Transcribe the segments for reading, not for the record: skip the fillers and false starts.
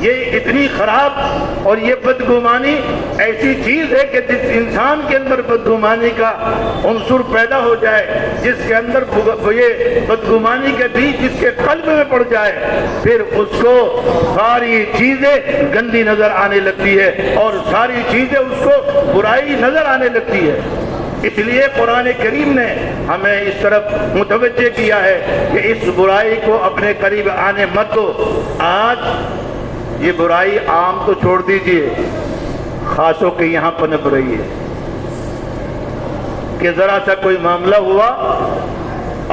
یہ اتنی خراب اور یہ بدگمانی ایسی چیز ہے کہ جس انسان کے اندر بدگمانی کا عنصر پیدا ہو جائے، جس کے اندر یہ بدگمانی کے بیج جس کے قلب میں پڑ جائے، پھر اس کو ساری چیزیں گندی نظر آنے لگتی ہے اور ساری چیزیں اس کو برائی نظر آنے لگتی ہے۔ اس لیے قرآن کریم نے ہمیں اس طرف متوجہ کیا ہے کہ اس برائی کو اپنے قریب آنے مت دو۔ آج یہ برائی عام تو چھوڑ دیجئے، خاصوں کے یہاں پنپ رہی ہے کہ ذرا سا کوئی معاملہ ہوا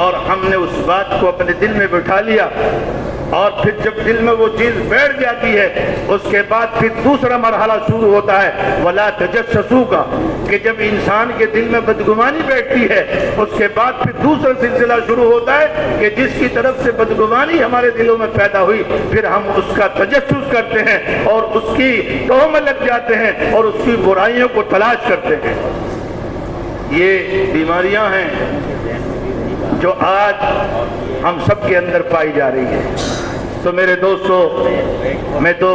اور ہم نے اس بات کو اپنے دل میں بٹھا لیا، اور پھر جب دل میں وہ چیز بیٹھ جاتی ہے اس کے بعد پھر دوسرا مرحلہ شروع ہوتا ہے وَلَا تَجَسَّسُوا کا، کہ جب انسان کے دل میں بدگمانی بیٹھتی ہے اس کے بعد پھر دوسرا سلسلہ شروع ہوتا ہے کہ جس کی طرف سے بدگمانی ہمارے دلوں میں پیدا ہوئی پھر ہم اس کا تجسس کرتے ہیں اور اس کی توہ میں لگ جاتے ہیں اور اس کی برائیوں کو تلاش کرتے ہیں۔ یہ بیماریاں ہیں جو آج ہم سب کے اندر پائی جا رہی ہے۔ تو میرے دوستو، میں تو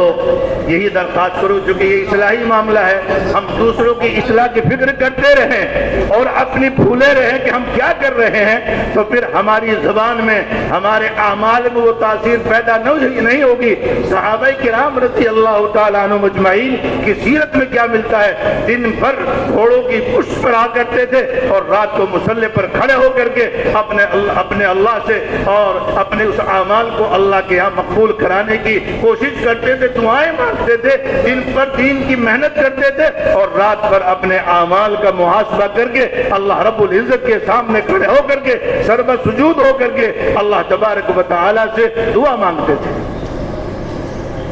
یہی درخواست کروں، چونکہ یہ اصلاحی معاملہ ہے، ہم دوسروں کی اصلاح کی فکر کرتے رہیں اور اپنی بھولے رہیں کہ ہم کیا کر رہے ہیں، تو پھر ہماری زبان میں ہمارے اعمال میں وہ تاثیر پیدا نہیں ہوگی۔ صحابہ کرام رضی اللہ تعالیٰ عنہ مجمعین کی سیرت میں کیا ملتا ہے؟ دن بھر گھوڑوں کی پشت پر آ کرتے تھے اور رات کو مصلے پر کھڑے ہو کر کے اپنے اللہ سے اور اپنے اس اعمال کو اللہ کے یہاں مقبول کرانے کی کوشش کرتے تھے، دعائیں مانگتے تھے، دن پر دین کی محنت کرتے تھے اور رات پر اپنے اعمال کا محاسبہ کر کے اللہ رب العزت کے سامنے کھڑے ہو کر کے سربہ سجود ہو کر کے اللہ تبارک و تعالی سے دعا مانگتے تھے۔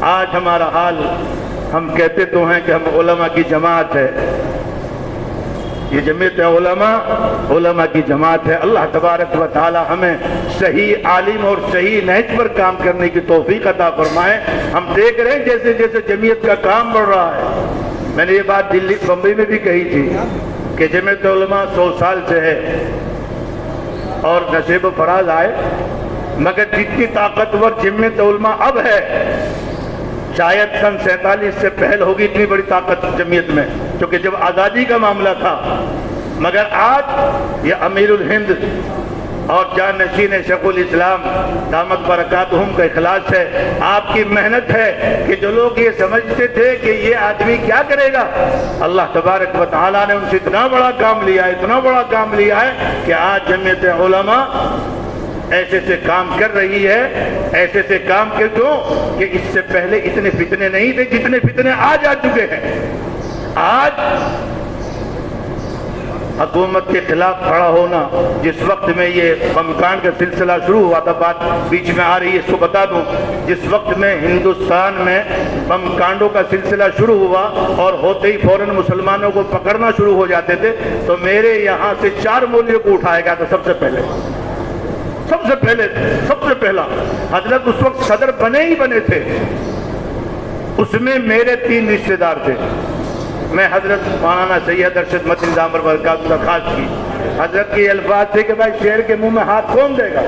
آج ہمارا حال، ہم کہتے تو ہیں کہ ہم علماء کی جماعت ہے، یہ جمعیت علماء کی جماعت ہے۔ اللہ تبارک و تعالی ہمیں صحیح عالم اور صحیح نہج پر کام کرنے کی توفیق عطا فرمائے۔ ہم دیکھ رہے ہیں جیسے جیسے جمعیت کا کام بڑھ رہا ہے۔ میں نے یہ بات دلی بمبئی میں بھی کہی تھی کہ جمعیت علماء 100 سال سے ہے اور نشیب و فراز آئے، مگر جتنی طاقتور جمعیت علماء اب ہے شاید سن 47 سے پہل ہوگی اتنی بڑی طاقت جمعیت میں، کیونکہ جب آزادی کا معاملہ تھا۔ مگر آج یہ امیر الہند اور جانشین شیخ الاسلام دامت برکاتہم کا اخلاص ہے، آپ کی محنت ہے کہ جو لوگ یہ سمجھتے تھے کہ یہ آدمی کیا کرے گا، اللہ تبارک و تعالیٰ نے ان سے اتنا بڑا کام لیا ہے کہ آج جمعیت علماء ایسے سے کام کر رہی ہے، ایسے سے کام کر کیوں کہ اس سے پہلے اتنے فتنے نہیں تھے جتنے فتنے آج آ چکے ہیں۔ آج حکومت کے خلاف کھڑا ہونا، جس وقت میں یہ بم کانڈ کا سلسلہ شروع ہوا تھا، بات بیچ میں آ رہی ہے اس کو بتا دوں، جس وقت میں ہندوستان میں بم کانڈوں کا سلسلہ شروع ہوا اور ہوتے ہی فوراً مسلمانوں کو پکڑنا شروع ہو جاتے تھے، تو میرے یہاں سے 4 مولویوں کو اٹھایا گیا تھا سب سے پہلا حضرت اس وقت صدر بنے تھے، اس میں میرے 3 رشتہ دار تھے۔ میں حضرت مولانا سید ارشد مدنی دامت برکاتہ درخواست کی، حضرت کے الفاظ تھے کہ بھائی شیر کے منہ میں ہاتھ کون دے گا،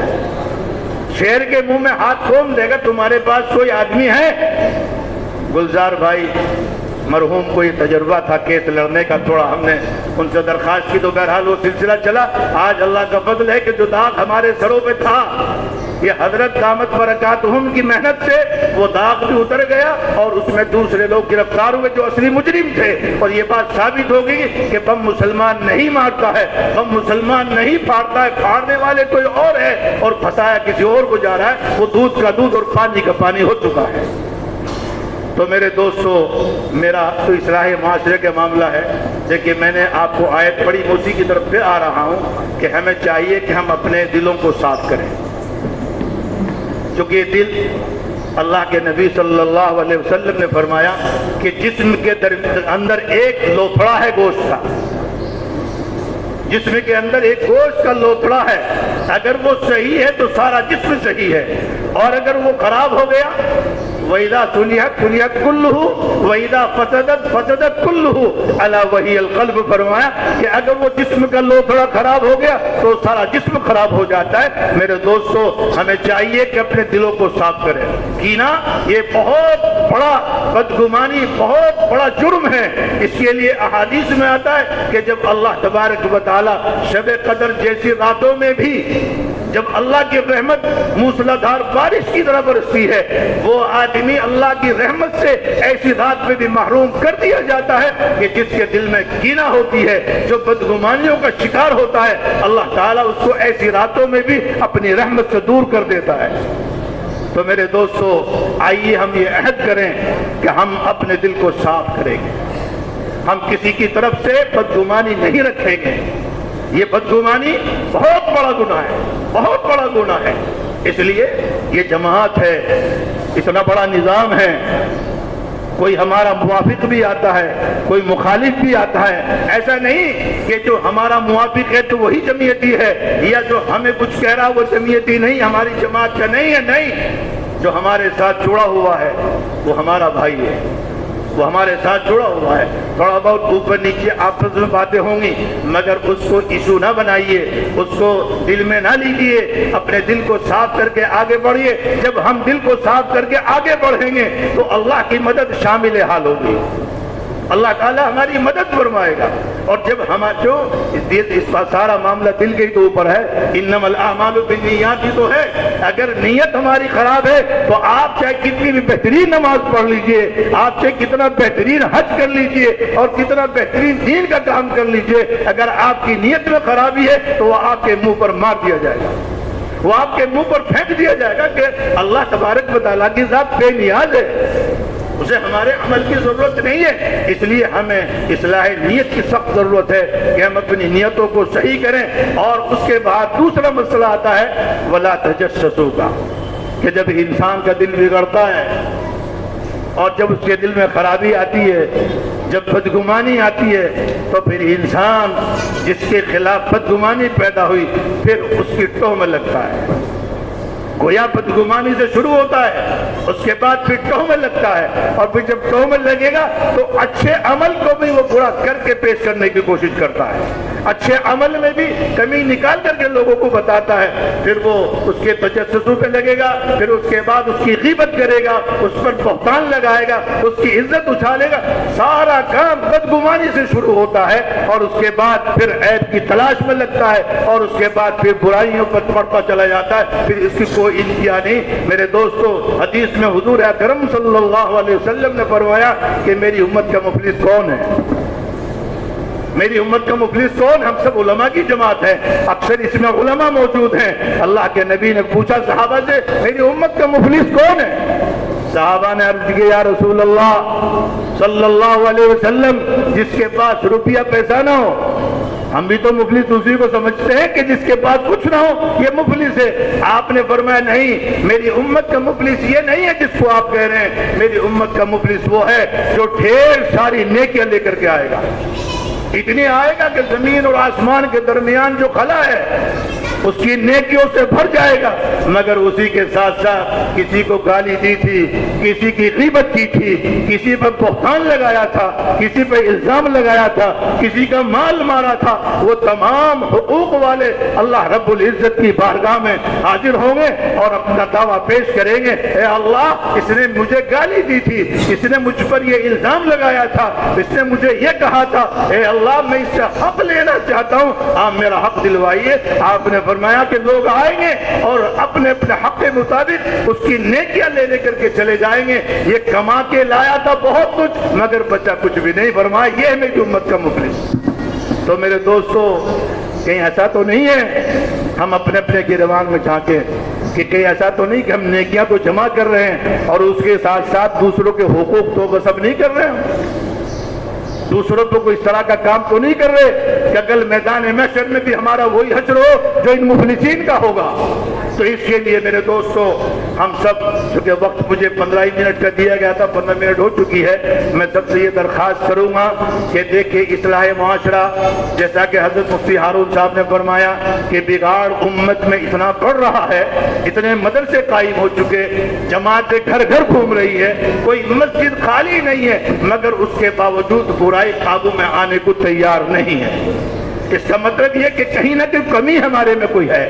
شیر کے منہ میں ہاتھ کون دے گا، تمہارے پاس کوئی آدمی ہے؟ گلزار بھائی مرحوم کو یہ تجربہ تھا کیس لڑنے کا، تھوڑا ہم نے ان سے درخواست کی تو بہرحال وہ سلسلہ چلا۔ آج اللہ کا فضل ہے کہ جو داغ ہمارے سروں پہ تھا، یہ حضرت دامت برکاتہم کی محنت سے وہ داغ بھی اتر گیا اور اس میں دوسرے لوگ گرفتار ہوئے جو اصلی مجرم تھے، اور یہ بات ثابت ہو گئی کہ بم مسلمان نہیں مارتا ہے، بم مسلمان نہیں پھاڑتا ہے، پھاڑنے والے کوئی اور ہے اور پھنسایا کسی اور کو جا رہا ہے، وہ دودھ کا دودھ اور پانی کا پانی ہو چکا ہے۔ تو میرے دوستو، میرا تو اصلاح معاشرے کا معاملہ ہے، لیکن میں نے آپ کو آیت پڑھی، میں اسی کی طرف پہ آ رہا ہوں کہ ہمیں چاہیے کہ ہم اپنے دلوں کو صاف کریں، کیونکہ یہ دل، اللہ کے نبی صلی اللہ علیہ وسلم نے فرمایا کہ جسم کے اندر ایک لوتھڑا ہے گوشت کا، جسم کے اندر ایک گوشت کا لوتھڑا ہے، اگر وہ صحیح ہے تو سارا جسم صحیح ہے، اور اگر وہ خراب ہو گیا، وَإِذَا سُلِحَتْ كُلُّهُ وَإِذَا فَسَدَتْ كُلُّهُ أَلَا وَهِيَ الْقَلْبُ، فرمایا کہ اگر وہ جسم کا لوتھڑا خراب ہو گیا تو سارا جسم خراب ہو جاتا ہے۔ میرے دوستو، ہمیں چاہیے کہ اپنے دلوں کو صاف کریں۔ کینہ یہ بہت بڑا بدگمانی، بہت بڑا جرم ہے۔ اس کے لیے احادیث میں آتا ہے کہ جب اللہ تبارک و تعالی شب قدر جیسی راتوں میں بھی جب اللہ کی رحمت موسلادھار بارش کی طرح برستی ہے، وہ آدمی اللہ کی رحمت سے ایسی رات میں بھی محروم کر دیا جاتا ہے کہ جس کے دل میں کینہ ہوتی ہے، جو بدگمانیوں کا شکار ہوتا ہے، اللہ تعالیٰ اس کو ایسی راتوں میں بھی اپنی رحمت سے دور کر دیتا ہے۔ تو میرے دوستو، آئیے ہم یہ عہد کریں کہ ہم اپنے دل کو صاف کریں گے، ہم کسی کی طرف سے بدگمانی نہیں رکھیں گے۔ یہ بدگمانی بہت بڑا گناہ ہے، بہت بڑا گناہ ہے۔ اس لیے یہ جماعت ہے، اتنا بڑا نظام ہے، کوئی ہمارا موافق بھی آتا ہے، کوئی مخالف بھی آتا ہے۔ ایسا نہیں کہ جو ہمارا موافق ہے تو وہی جمعیتی ہے، یا جو ہمیں کچھ کہہ رہا وہ جمعیتی نہیں، ہماری جماعت کا نہیں ہے۔ نہیں، جو ہمارے ساتھ جڑا ہوا ہے وہ ہمارا بھائی ہے، وہ ہمارے ساتھ جڑا ہوا ہے۔ تھوڑا بہت اوپر نیچے آپس میں باتیں ہوں گی، مگر اس کو ایشو نہ بنائیے، اس کو دل میں نہ لیجیے، اپنے دل کو صاف کر کے آگے بڑھیے۔ جب ہم دل کو صاف کر کے آگے بڑھیں گے تو اللہ کی مدد شامل حال ہوگی، اللہ تعالیٰ ہماری مدد فرمائے گا۔ اور جب جو اس کا سارا معاملہ دل کے تو اوپر ہے، انما الاعمال بالنیات ہی تو ہے۔ اگر نیت ہماری خراب ہے تو آپ چاہے کتنی بھی بہترین نماز پڑھ لیجئے، آپ چاہے کتنا بہترین حج کر لیجئے اور کتنا بہترین دین کا کام کر لیجئے، اگر آپ کی نیت میں خرابی ہے تو وہ آپ کے منہ پر مار دیا جائے گا، وہ آپ کے منہ پر پھینک دیا جائے گا کہ اللہ تبارک و تعالیٰ کی ذات بے نیاز ہے، اسے ہمارے عمل کی ضرورت نہیں ہے۔ اس لیے ہمیں اصلاح نیت کی سخت ضرورت ہے کہ ہم اپنی نیتوں کو صحیح کریں۔ اور اس کے بعد دوسرا مسئلہ آتا ہے وَلَا تَجَسَّسُوا کا، کہ جب انسان کا دل بگڑتا ہے اور جب اس کے دل میں خرابی آتی ہے، جب بدگمانی آتی ہے، تو پھر انسان جس کے خلاف بدگمانی پیدا ہوئی پھر اس کی ٹوہ میں لگتا ہے۔ گویا بدگمانی سے شروع ہوتا ہے، اس کے بعد پھر ٹوہ میں لگتا ہے، اور پھر جب ٹوہ میں لگے گا تو اچھے عمل کو بھی وہ برا کر کے پیش کرنے کی کوشش کرتا ہے، اچھے عمل میں بھی کمی نکال کر کے لوگوں کو بتاتا ہے۔ پھر وہ اس کے تجسسوں پہ لگے گا، پھر اس کے بعد اس کی غیبت کرے گا، اس پر بہتان لگائے گا، اس کی عزت اچھالے گا۔ سارا کام بدگمانی سے شروع ہوتا ہے اور اس کے بعد پھر عیب کی تلاش میں لگتا ہے، اور اس کے بعد پھر برائیوں پر پڑتا چلا جاتا ہے، پھر اس کی کوئی انتہا نہیں۔ میرے دوستو، حدیث میں حضور اکرم صلی اللہ علیہ وسلم نے فرمایا کہ میری امت کا مفلس کون ہے؟ میری امت کا مفلس کون؟ ہم سب علماء کی جماعت ہے، اکثر اس میں علماء موجود ہیں۔ اللہ کے نبی نے پوچھا صحابہ سے میری امت کا مفلس کون ہے؟ صحابہ نے عرض کی یا رسول اللہ صلی اللہ علیہ وسلم، جس کے پاس روپیہ پیسہ نہ ہو۔ ہم بھی تو مفلس اسی کو سمجھتے ہیں کہ جس کے پاس کچھ نہ ہو یہ مفلس ہے۔ آپ نے فرمایا نہیں، میری امت کا مفلس یہ نہیں ہے جس کو آپ کہہ رہے ہیں، میری امت کا مفلس وہ ہے جو ڈھیر ساری نیکیاں لے کر کے آئے گا، اتنی آئے گا کہ زمین اور آسمان کے درمیان جو خلا ہے اس کی نیکیوں سے بھر جائے گا، مگر اسی کے ساتھ ساتھ کسی کو گالی دی تھی، کسی کی غیبت کی تھی، کسی پر بہتان لگایا تھا، کسی پر الزام لگایا تھا، کسی کا مال مارا تھا، وہ تمام حقوق والے اللہ رب العزت کی بارگاہ میں حاضر ہوں گے اور اپنا دعویٰ پیش کریں گے، اے اللہ اس نے مجھے گالی دی تھی، اس نے مجھ پر یہ الزام لگایا تھا، اس نے مجھے یہ کہا تھا، اے اللہ میں اس سے حق لینا چاہتا ہوں، آپ میرا حق دلوائیے۔ آپ نے فرمایا کہ لوگ آئیں گے اور اپنے اپنے حق کے مطابق اس کی نیکیاں لے کر کے چلے جائیں گے۔ یہ کما کے لایا تھا بہت کچھ مگر بچا کچھ بھی نہیں، فرمایا یہ ہے میری امت کا مفلس۔ تو میرے دوستو، کہیں ایسا تو نہیں ہے ہم اپنے اپنے گریبان میں جھانکیں کہ کہیں ایسا تو نہیں کہ ہم نیکیاں تو جمع کر رہے ہیں اور اس کے ساتھ ساتھ دوسروں کے حقوق تو بس اب نہیں کر رہے ہیں، دوسروں کو کوئی اس طرح کا کام تو نہیں کر رہے کہ کل میدان محشر میں بھی ہمارا وہی حشر ہو جو ان مفلسین کا ہوگا۔ تو اس کے لیے میرے دوستو ہم سب، چونکہ وقت مجھے 15 ہی منٹ کا دیا گیا تھا، 15 منٹ ہو چکی ہے، میں سب سے یہ درخواست کروں گا کہ دیکھیں اصلاح معاشرہ، جیسا کہ حضرت مفتی ہارون صاحب نے فرمایا کہ بگاڑ امت میں اتنا بڑھ رہا ہے، اتنے مدرسے قائم ہو چکے، جماعتیں گھر گھر گھوم رہی ہے، کوئی مسجد خالی نہیں ہے، مگر اس کے باوجود برائی قابو میں آنے کو تیار نہیں ہے۔ اس کا مطلب یہ کہ کہیں نہ کہیں کمی ہمارے میں کوئی ہے،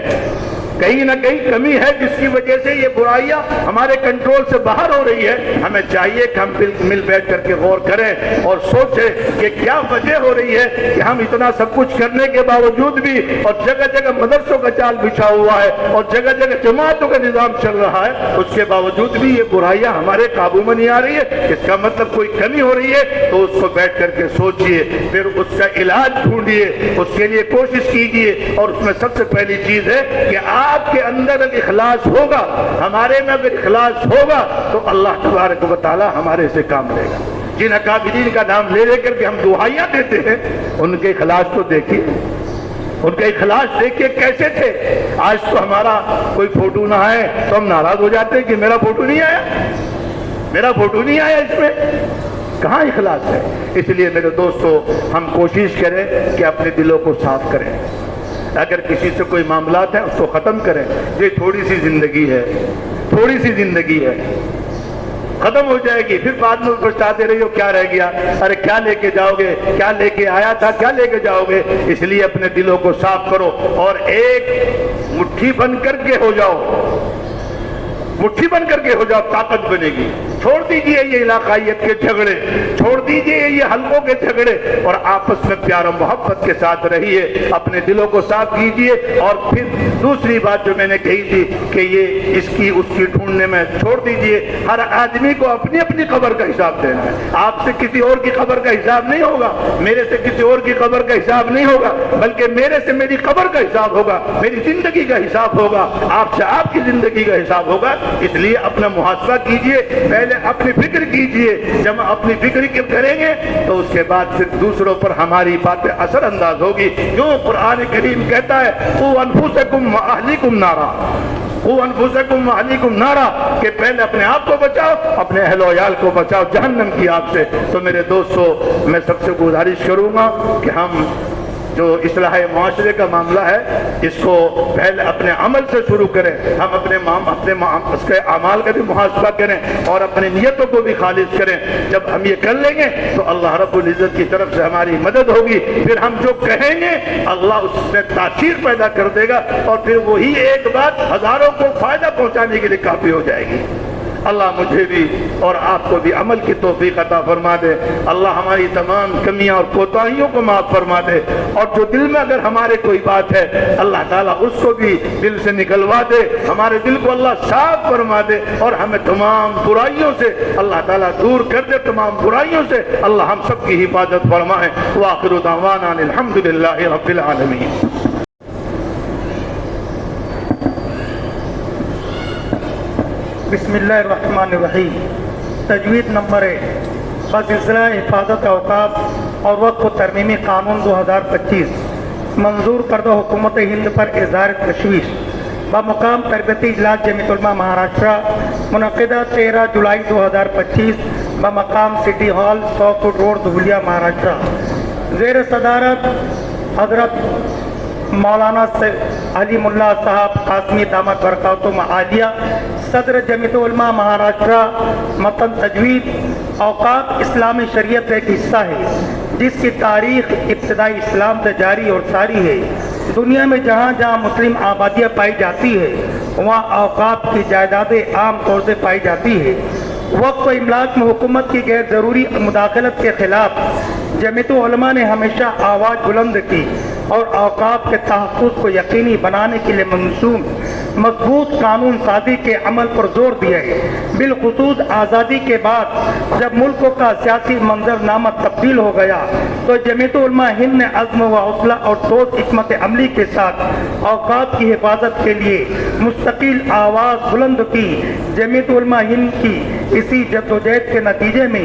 کہیں نہ کہیں کمی ہے، جس کی وجہ سے یہ برائیاں ہمارے کنٹرول سے باہر ہو رہی ہے۔ ہمیں چاہیے کہ ہم مل بیٹھ کر کے غور کریں اور سوچیں کہ کیا وجہ ہو رہی ہے کہ ہم اتنا سب کچھ کرنے کے باوجود بھی، اور جگہ جگہ مدرسوں کا جال بچھا ہوا ہے اور جگہ جگہ جماعتوں کا نظام چل رہا ہے، اس کے باوجود بھی یہ برائیاں ہمارے قابو میں نہیں آ رہی ہے۔ اس کا مطلب کوئی کمی ہو رہی ہے، تو اس کو بیٹھ کر کے سوچئے، پھر اس کا علاج ڈھونڈیے، اس کے لیے کوشش کیجئے، اور اس میں سب سے پہلی چیز ہے کہ آپ کے اندر اخلاص ہوگا، ہمارے میں اگر اخلاص ہوگا تو اللہ تبارک و تعالی ہمارے سے کام لے گا۔ جن اکابرین کا نام لے کر کے ہم دعائیاں دیتے ہیں، ان کے اخلاص تو دیکھیے، ان کا اخلاص دیکھیے کیسے تھے۔ آج تو ہمارا کوئی فوٹو نہ آئے تو ہم ناراض ہو جاتے ہیں کہ میرا فوٹو نہیں آیا، میرا فوٹو نہیں آیا، اس میں کہاں اخلاص ہے؟ اس لیے میرے دوستو، ہم کوشش کریں کہ اپنے دلوں کو صاف کریں، اگر کسی سے کوئی معاملات ہیں اس کو ختم کریں۔ یہ تھوڑی سی زندگی ہے، تھوڑی سی زندگی ہے، ختم ہو جائے گی، پھر بعد میں پچھتاتے رہی ہو کیا رہ گیا، ارے کیا لے کے جاؤ گے، کیا لے کے آیا تھا، کیا لے کے جاؤ گے۔ اس لیے اپنے دلوں کو صاف کرو اور ایک مٹھی بن کر کے ہو جاؤ، مٹھی بن کر کے ہو جاؤ، طاقت بنے گی۔ چھوڑ دیجئے یہ علاقائیت کے جھگڑے، چھوڑ دیجئے یہ حلقوں کے جھگڑے، اور آپس میں پیار و محبت کے ساتھ رہیے، اپنے دلوں کو صاف کیجئے۔ اور پھر دوسری بات جو میں نے کہی تھی کہ یہ اس کی اس کی ڈھونڈنے میں چھوڑ دیجئے، ہر آدمی کو اپنی اپنی قبر کا حساب دینا ہے۔ آپ سے کسی اور کی قبر کا حساب نہیں ہوگا، میرے سے کسی اور کی قبر کا حساب نہیں ہوگا، بلکہ میرے سے میری قبر کا حساب ہوگا، میری زندگی کا حساب ہوگا، آپ سے آپ کی زندگی کا حساب ہوگا۔ اس لیے اپنا محاسبہ کیجئے، پہلے اپنی فکر کیجئے، جب اپنی فکر کریں گے تو اس کے بعد پھر دوسروں پر ہماری باتیں اثر انداز ہوگی۔ جو قرآن کریم کہتا ہے قُوْ أَنفُسَكُمْ وَأَهْلِكُمْ نَارًا، قُوْ أَنفُسَكُمْ وَأَهْلِكُمْ نَارًا، کہ پہلے اپنے آپ کو بچاؤ، اپنے اہل و عیال کو بچاؤ جہنم کی آگ سے۔ تو میرے دوستو، میں سب سے گزارش کروں گا کہ ہم جو اصلاح معاشرے کا معاملہ ہے اس کو پہلے اپنے عمل سے شروع کریں، ہم اپنے اس کے اعمال کا بھی محاسبہ کریں اور اپنی نیتوں کو بھی خالص کریں۔ جب ہم یہ کر لیں گے تو اللہ رب العزت کی طرف سے ہماری مدد ہوگی، پھر ہم جو کہیں گے اللہ اس میں تاثیر پیدا کر دے گا، اور پھر وہی ایک بات ہزاروں کو فائدہ پہنچانے کے لیے کافی ہو جائے گی۔ اللہ مجھے بھی اور آپ کو بھی عمل کی توفیق عطا فرما دے، اللہ ہماری تمام کمیاں اور کوتاہیوں کو معاف فرما دے، اور جو دل میں اگر ہمارے کوئی بات ہے اللہ تعالیٰ اس کو بھی دل سے نکلوا دے، ہمارے دل کو اللہ صاف فرما دے، اور ہمیں تمام برائیوں سے اللہ تعالیٰ دور کر دے، تمام برائیوں سے اللہ ہم سب کی حفاظت فرمائے۔ وآخر دعوانا الحمدللہ رب العالمین۔ بسم اللہ الرحمن الرحیم۔ تجوید نمبر 1 بسلسلہ حفاظت اوقاف اور وقف و ترمیمی قانون 2025 منظور کردہ حکومت ہند پر اظہار تشویش بمقام تربیتی اجلاس جمعیت علماء مہاراشٹرا منعقدہ 13 جولائی 2025 بمقام city hall 100 feet road Dhulia Maharashtra, زیر صدارت حضرت مولانا علیم اللہ صاحب قاسمی دامت برکاتہم عالیہ، صدر جمعیت علماء مہاراشٹرا۔ متن تجوید اوقاف اسلامی شریعت ایک حصہ ہے جس کی تاریخ ابتدائی اسلام سے جاری اور ساری ہے۔ دنیا میں جہاں جہاں مسلم آبادیاں پائی جاتی ہے وہاں اوقاف کی جائیدادیں عام طور سے پائی جاتی ہے۔ وقف و املاک میں حکومت کی غیر ضروری مداخلت کے خلاف جمعیت علماء نے ہمیشہ آواز بلند کی اور اوقاف کے تحفظ کو یقینی بنانے کے لیے مضبوط قانون سازی کے عمل پر زور دیا ہے۔ بالخصوص آزادی کے بعد جب ملکوں کا سیاسی منظرنامہ تبدیل ہو گیا تو جمعیت علماء ہند نے عزم و حوصلہ اور ٹھوس حکمت عملی کے ساتھ اوقاف کی حفاظت کے لیے مستقل آواز بلند کی۔ جمعیت علماء ہند کی اسی جدوجہد کے نتیجے میں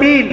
3,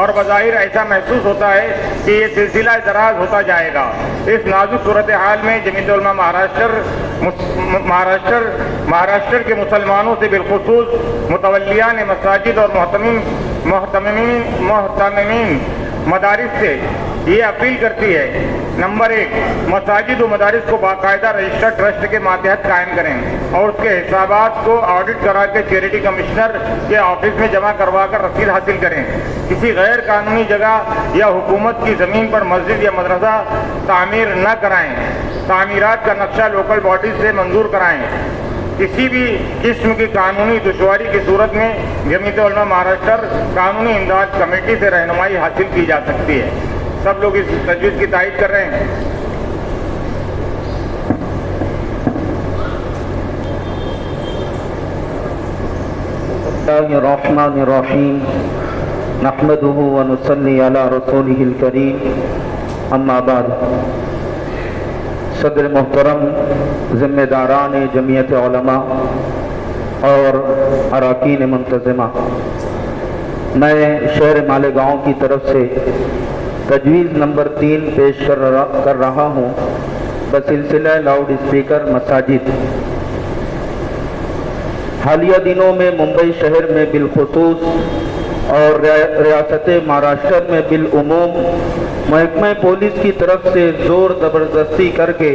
اور بظاہر ایسا محسوس ہوتا ہے کہ یہ سلسلہ دراز ہوتا جائے گا۔ اس نازک صورتحال میں جمعیت علماء مہاراشٹر کے مسلمانوں سے بالخصوص متولیان مساجد اور محتممین مدارس سے یہ اپیل کرتی ہے، نمبر 1، مساجد و مدارس کو باقاعدہ رجسٹرڈ ٹرسٹ کے ماتحت قائم کریں اور اس کے حسابات کو آڈٹ کرا کے چیریٹی کمشنر کے آفس میں جمع کروا کر رسید حاصل کریں۔ کسی غیر قانونی جگہ یا حکومت کی زمین پر مسجد یا مدرسہ تعمیر نہ کرائیں۔ تعمیرات کا نقشہ لوکل باڈیز سے منظور کرائیں۔ کسی بھی قسم کی قانونی دشواری کی صورت میں جمعیت علماء مہاراشٹر قانونی امداد کمیٹی سے رہنمائی حاصل کی جا سکتی ہے۔ سب لوگ اس تجویز کی تائید کر رہے ہیں۔ الرحمن الرحیم نحمده ونصلی علی رسوله الکریم، اما بعد۔ صدر محترم، ذمہ داران جمعیت علماء اور اراکین منتظمہ، میں شہر مالیگاؤں کی طرف سے تجویز نمبر 3 پیش کر رہا ہوں بسلسلہ لاؤڈ اسپیکر مساجد۔ حالیہ دنوں میں ممبئی شہر میں بالخصوص اور ریاست مہاراشٹر میں بالعموم محکمہ پولیس کی طرف سے زور زبردستی کر کے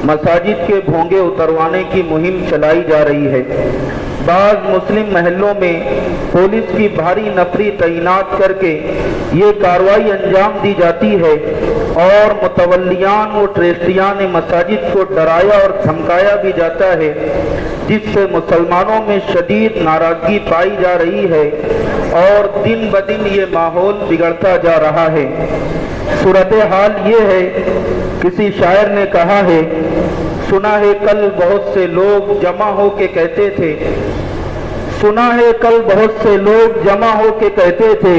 مساجد کے بھونگے اتروانے کی مہم چلائی جا رہی ہے۔ بعض مسلم محلوں میں پولیس کی بھاری نفری تعینات کر کے یہ کارروائی انجام دی جاتی ہے اور متولیان و ٹرسٹیان مساجد کو ڈرایا اور دھمکایا بھی جاتا ہے، جس سے مسلمانوں میں شدید ناراضگی پائی جا رہی ہے اور دن بدن یہ ماحول بگڑتا جا رہا ہے۔ صورتحال یہ ہے، کسی شاعر نے کہا ہے، سنا ہے کل بہت سے لوگ جمع ہو کے کہتے تھے، سنا ہے کل بہت سے لوگ جمع ہو کے کہتے تھے،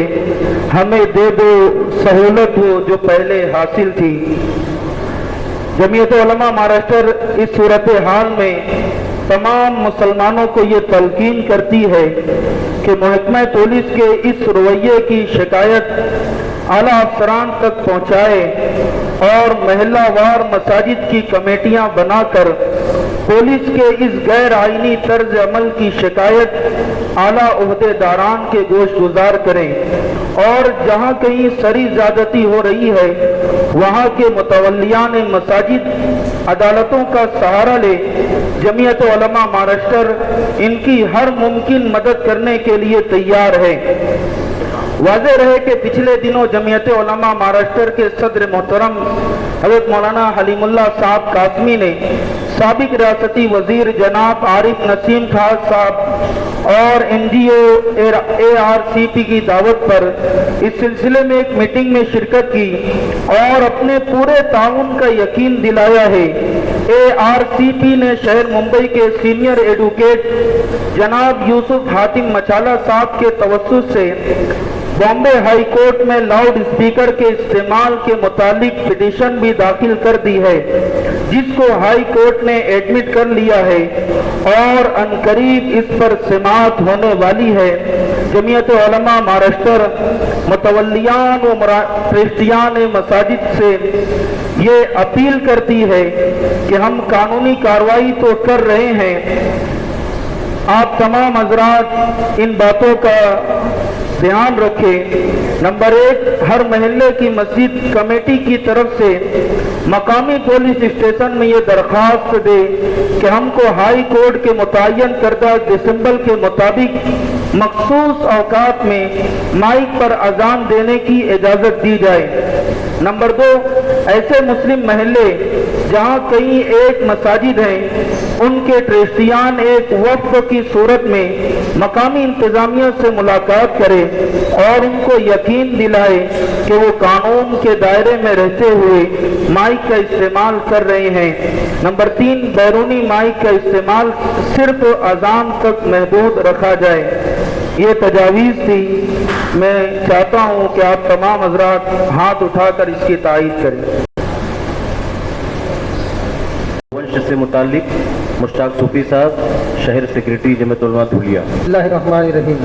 ہمیں دے دو سہولت وہ جو پہلے حاصل تھی۔ جمعیت علماء مہاراشٹر اس صورتحال میں تمام مسلمانوں کو یہ تلقین کرتی ہے کہ محکمہ پولیس کے اس رویے کی شکایت اعلیٰ افسران تک پہنچائے اور محلہ وار مساجد کی کمیٹیاں بنا کر پولیس کے اس غیر آئینی طرز عمل کی شکایت اعلیٰ عہدے داران کے گوش گزار کریں اور جہاں کہیں سری زیادتی ہو رہی ہے وہاں کے متولیان مساجد عدالتوں کا سہارا لے۔ جمعیت علماء مہاراشٹر ان کی ہر ممکن مدد کرنے کے لیے تیار ہے۔ واضح رہے کہ پچھلے دنوں جمعیت علماء مہاراشٹر کے صدر محترم حضرت مولانا حلیم اللہ صاحب قاسمی نے سابق ریاستی وزیر جناب عارف نسیم خان صاحب اور NGO ARCP کی دعوت پر اس سلسلے میں ایک میٹنگ میں شرکت کی اور اپنے پورے تعاون کا یقین دلایا ہے۔ ARCP نے شہر ممبئی کے سینئر ایڈوکیٹ جناب یوسف حاتم مچالا صاحب کے توسط سے بامبے ہائی کورٹ میں لاؤڈ اسپیکر کے استعمال کے متعلق پٹیشن بھی داخل کر دی ہے، جس کو ہائی کورٹ نے ایڈمٹ کر لیا ہے اور عنقریب اس پر سماعت ہونے والی ہے۔ جمعیت علماء مہاراشٹر متولیان و ٹرسٹیان مساجد سے یہ اپیل کرتی ہے کہ ہم قانونی کارروائی تو کر رہے ہیں، آپ تمام حضرات ان باتوں کا دھیان رکھیں۔ نمبر 1، ہر محلے کی مسجد کمیٹی کی طرف سے مقامی پولیس اسٹیشن میں یہ درخواست دے کہ ہم کو ہائی کورٹ کے متعین کردہ ڈسمبر کے مطابق مخصوص اوقات میں مائک پر اذان دینے کی اجازت دی جائے۔ نمبر 2، ایسے مسلم محلے جہاں کئی ایک مساجد ہیں ان کے ٹرسٹیان ایک وقف کی صورت میں مقامی انتظامیہ سے ملاقات کرے اور ان کو یقین دلائے کہ وہ قانون کے دائرے میں رہتے ہوئے مائک کا استعمال کر رہے ہیں۔ نمبر 3، بیرونی مائک کا استعمال صرف اذان تک محدود رکھا جائے۔ یہ تجاویز تھی، میں چاہتا ہوں کہ آپ تمام حضرات ہاتھ اٹھا کر اس کی تائید کریں۔ ونش سے متعلق مشتاق صوفی صاحب، شہر سیکریٹری جمعیت علماء دھولیا۔ بسم اللہ الرحمن الرحیم۔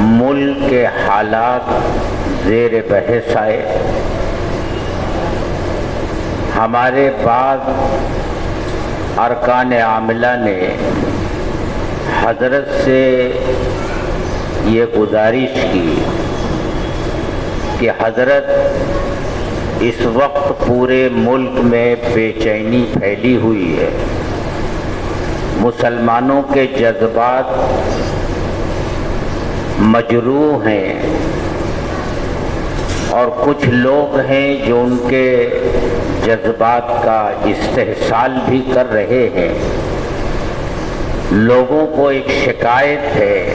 ملک کے حالات زیر بحث آئے، ہمارے بعض ارکان عاملہ نے حضرت سے یہ گزارش کی کہ حضرت اس وقت پورے ملک میں بے چینی پھیلی ہوئی ہے، مسلمانوں کے جذبات مجروح ہیں، اور کچھ لوگ ہیں جو ان کے جذبات کا استحصال بھی کر رہے ہیں۔ لوگوں کو ایک شکایت ہے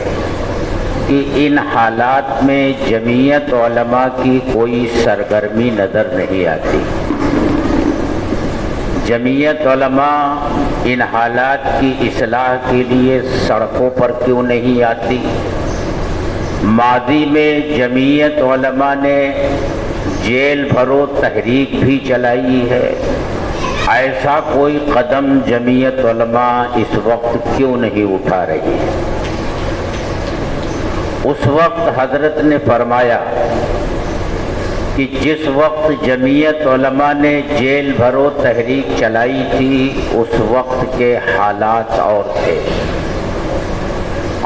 کہ ان حالات میں جمعیت علماء کی کوئی سرگرمی نظر نہیں آتی۔ جمعیت علماء ان حالات کی اصلاح کے لیے سڑکوں پر کیوں نہیں آتی؟ ماضی میں جمعیت علماء نے جیل بھرو تحریک بھی چلائی ہے، ایسا کوئی قدم جمعیت علماء اس وقت کیوں نہیں اٹھا رہی ہے؟ اس وقت حضرت نے فرمایا کہ جس وقت جمعیت علماء نے جیل بھرو تحریک چلائی تھی اس وقت کے حالات اور تھے،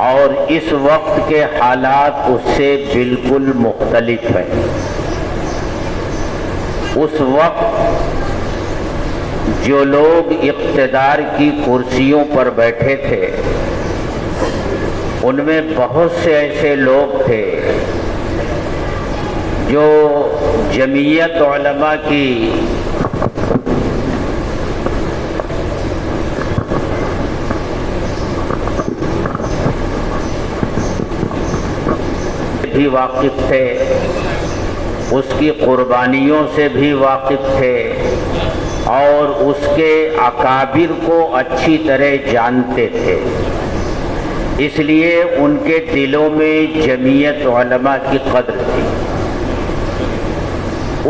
اور اس وقت کے حالات اس سے بالکل مختلف ہیں۔ اس وقت جو لوگ اقتدار کی کرسیوں پر بیٹھے تھے ان میں بہت سے ایسے لوگ تھے جو جمعیت علماء کی بھی واقف تھے، اس کی قربانیوں سے بھی واقف تھے، اور اس کے اکابر کو اچھی طرح جانتے تھے، اس لیے ان کے دلوں میں جمعیت علماء کی قدر تھی۔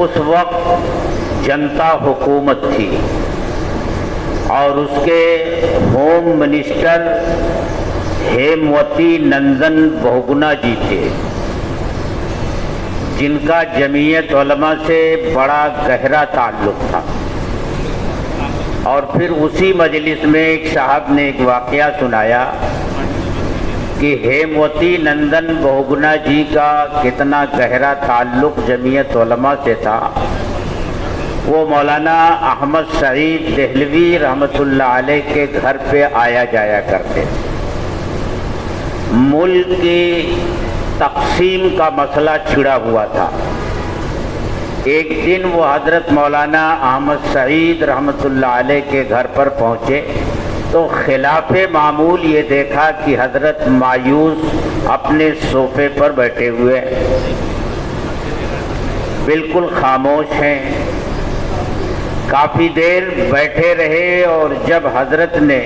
اس وقت جنتا حکومت تھی اور اس کے ہوم منسٹر ہیموتی نندن بہگنا جی تھے، جن کا جمعیت علماء سے بڑا گہرا تعلق تھا۔ اور پھر اسی مجلس میں ایک صاحب نے ایک واقعہ سنایا کہ ہیموتی نندن بہگنا جی کا کتنا گہرا تعلق جمعیت علماء سے تھا۔ وہ مولانا احمد سعید دہلوی رحمۃ اللہ علیہ کے گھر پہ آیا جایا کرتے۔ ملک کی تقسیم کا مسئلہ چھڑا ہوا تھا۔ ایک دن وہ حضرت مولانا احمد سعید رحمۃ اللہ علیہ کے گھر پر پہنچے تو خلاف معمول یہ دیکھا کہ حضرت مایوس اپنے صوفے پر بیٹھے ہوئے بالکل خاموش ہیں۔ کافی دیر بیٹھے رہے اور جب حضرت نے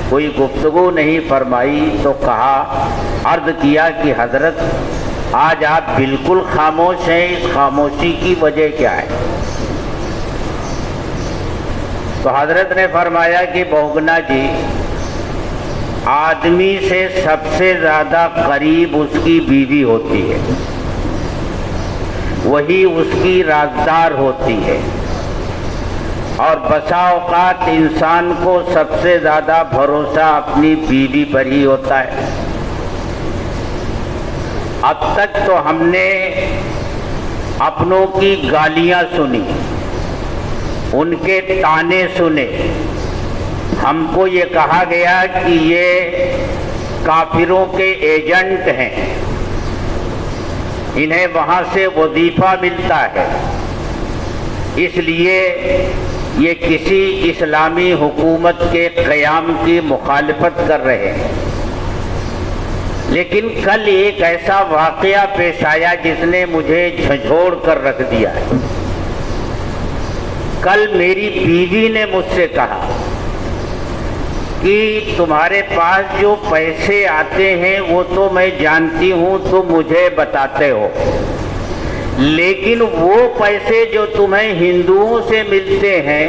کوئی گفتگو نہیں فرمائی تو کہا، عرض کیا کہ حضرت آج آپ بالکل خاموش ہیں، اس خاموشی کی وجہ کیا ہے؟ تو حضرت نے فرمایا کہ بہگنا جی، آدمی سے سب سے زیادہ قریب اس کی بیوی ہوتی ہے، وہی اس کی رازدار ہوتی ہے، اور بسا اوقات انسان کو سب سے زیادہ بھروسہ اپنی بیوی پر ہی ہوتا ہے۔ اب تک تو ہم نے اپنوں کی گالیاں سنی، ان کے طعنے سنے، ہم کو یہ کہا گیا کہ یہ کافروں کے ایجنٹ ہیں، انہیں وہاں سے وظیفہ ملتا ہے، اس لیے یہ کسی اسلامی حکومت کے قیام کی مخالفت کر رہے ہیں۔ لیکن کل ایک ایسا واقعہ پیش آیا جس نے مجھے جھنجھوڑ کر رکھ دیا ہے۔ کل میری بیوی نے مجھ سے کہا کہ تمہارے پاس جو پیسے آتے ہیں وہ تو میں جانتی ہوں، تم مجھے بتاتے ہو، لیکن وہ پیسے جو تمہیں ہندوؤں سے ملتے ہیں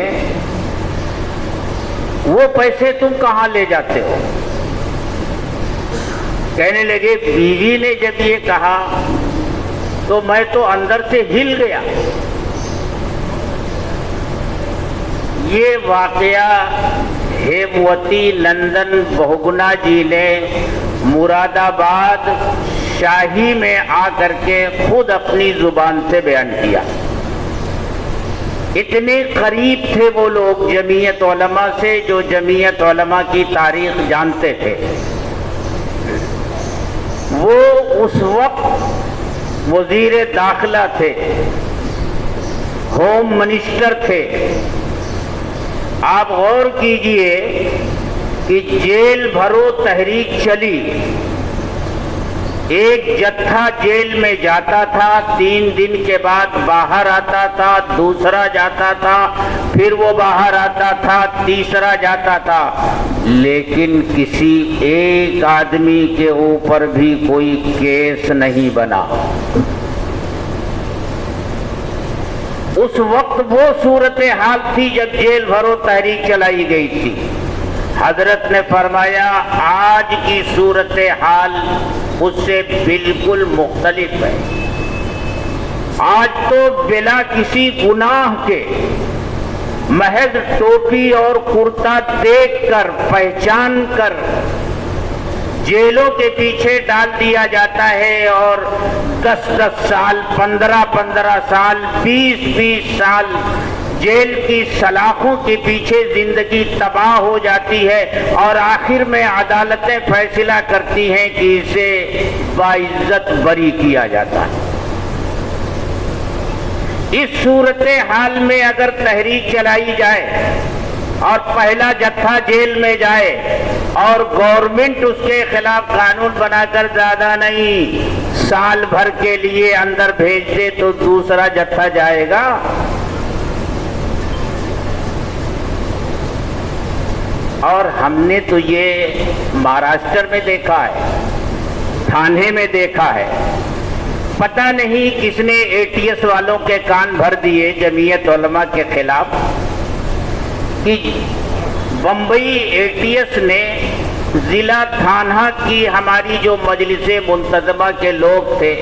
وہ پیسے تم کہاں لے جاتے ہو؟ کہنے لگے بیوی نے جب یہ کہا تو میں تو اندر سے ہل گیا. یہ واقعہ ہیموتی نندن بہگنا جی نے مراد آباد شاہی میں آ کر کے خود اپنی زبان سے بیان کیا. اتنے قریب تھے وہ لوگ جمعیت علماء سے جو جمعیت علماء کی تاریخ جانتے تھے. وہ اس وقت وزیر داخلہ تھے، ہوم منسٹر تھے. آپ غور کیجئے کہ جیل بھرو تحریک چلی، ایک جتھا جیل میں جاتا تھا، 3 دن کے بعد باہر آتا تھا، دوسرا جاتا تھا، پھر وہ باہر آتا تھا، تیسرا جاتا تھا، لیکن کسی ایک آدمی کے اوپر بھی کوئی کیس نہیں بنا. اس وقت وہ صورتحال تھی جب جیل بھرو تحریک چلائی گئی تھی. حضرت نے فرمایا آج کی صورتحال اس سے بالکل مختلف ہے. آج تو بلا کسی گناہ کے محض ٹوپی اور کرتا دیکھ کر پہچان کر جیلوں کے پیچھے ڈال دیا جاتا ہے اور 10 سال، 15 سال، 20 سال جیل کی سلاخوں کے پیچھے زندگی تباہ ہو جاتی ہے اور آخر میں عدالتیں فیصلہ کرتی ہیں کہ اسے باعزت بری کیا جاتا ہے. اس صورتحال میں اگر تحریک چلائی جائے اور پہلا جتھا جیل میں جائے اور گورنمنٹ اس کے خلاف قانون بنا کر زیادہ نہیں سال بھر کے لیے اندر بھیج دے تو دوسرا جتھا جائے گا. اور ہم نے تو یہ مہاراشٹر میں دیکھا ہے، تھانے میں دیکھا ہے. پتہ نہیں کس نے ATS والوں کے کان بھر دیے جمعیت علماء کے خلاف کہ بمبئی ATS نے ضلع تھانہ کی ہماری جو مجلس منتظمہ کے لوگ تھے،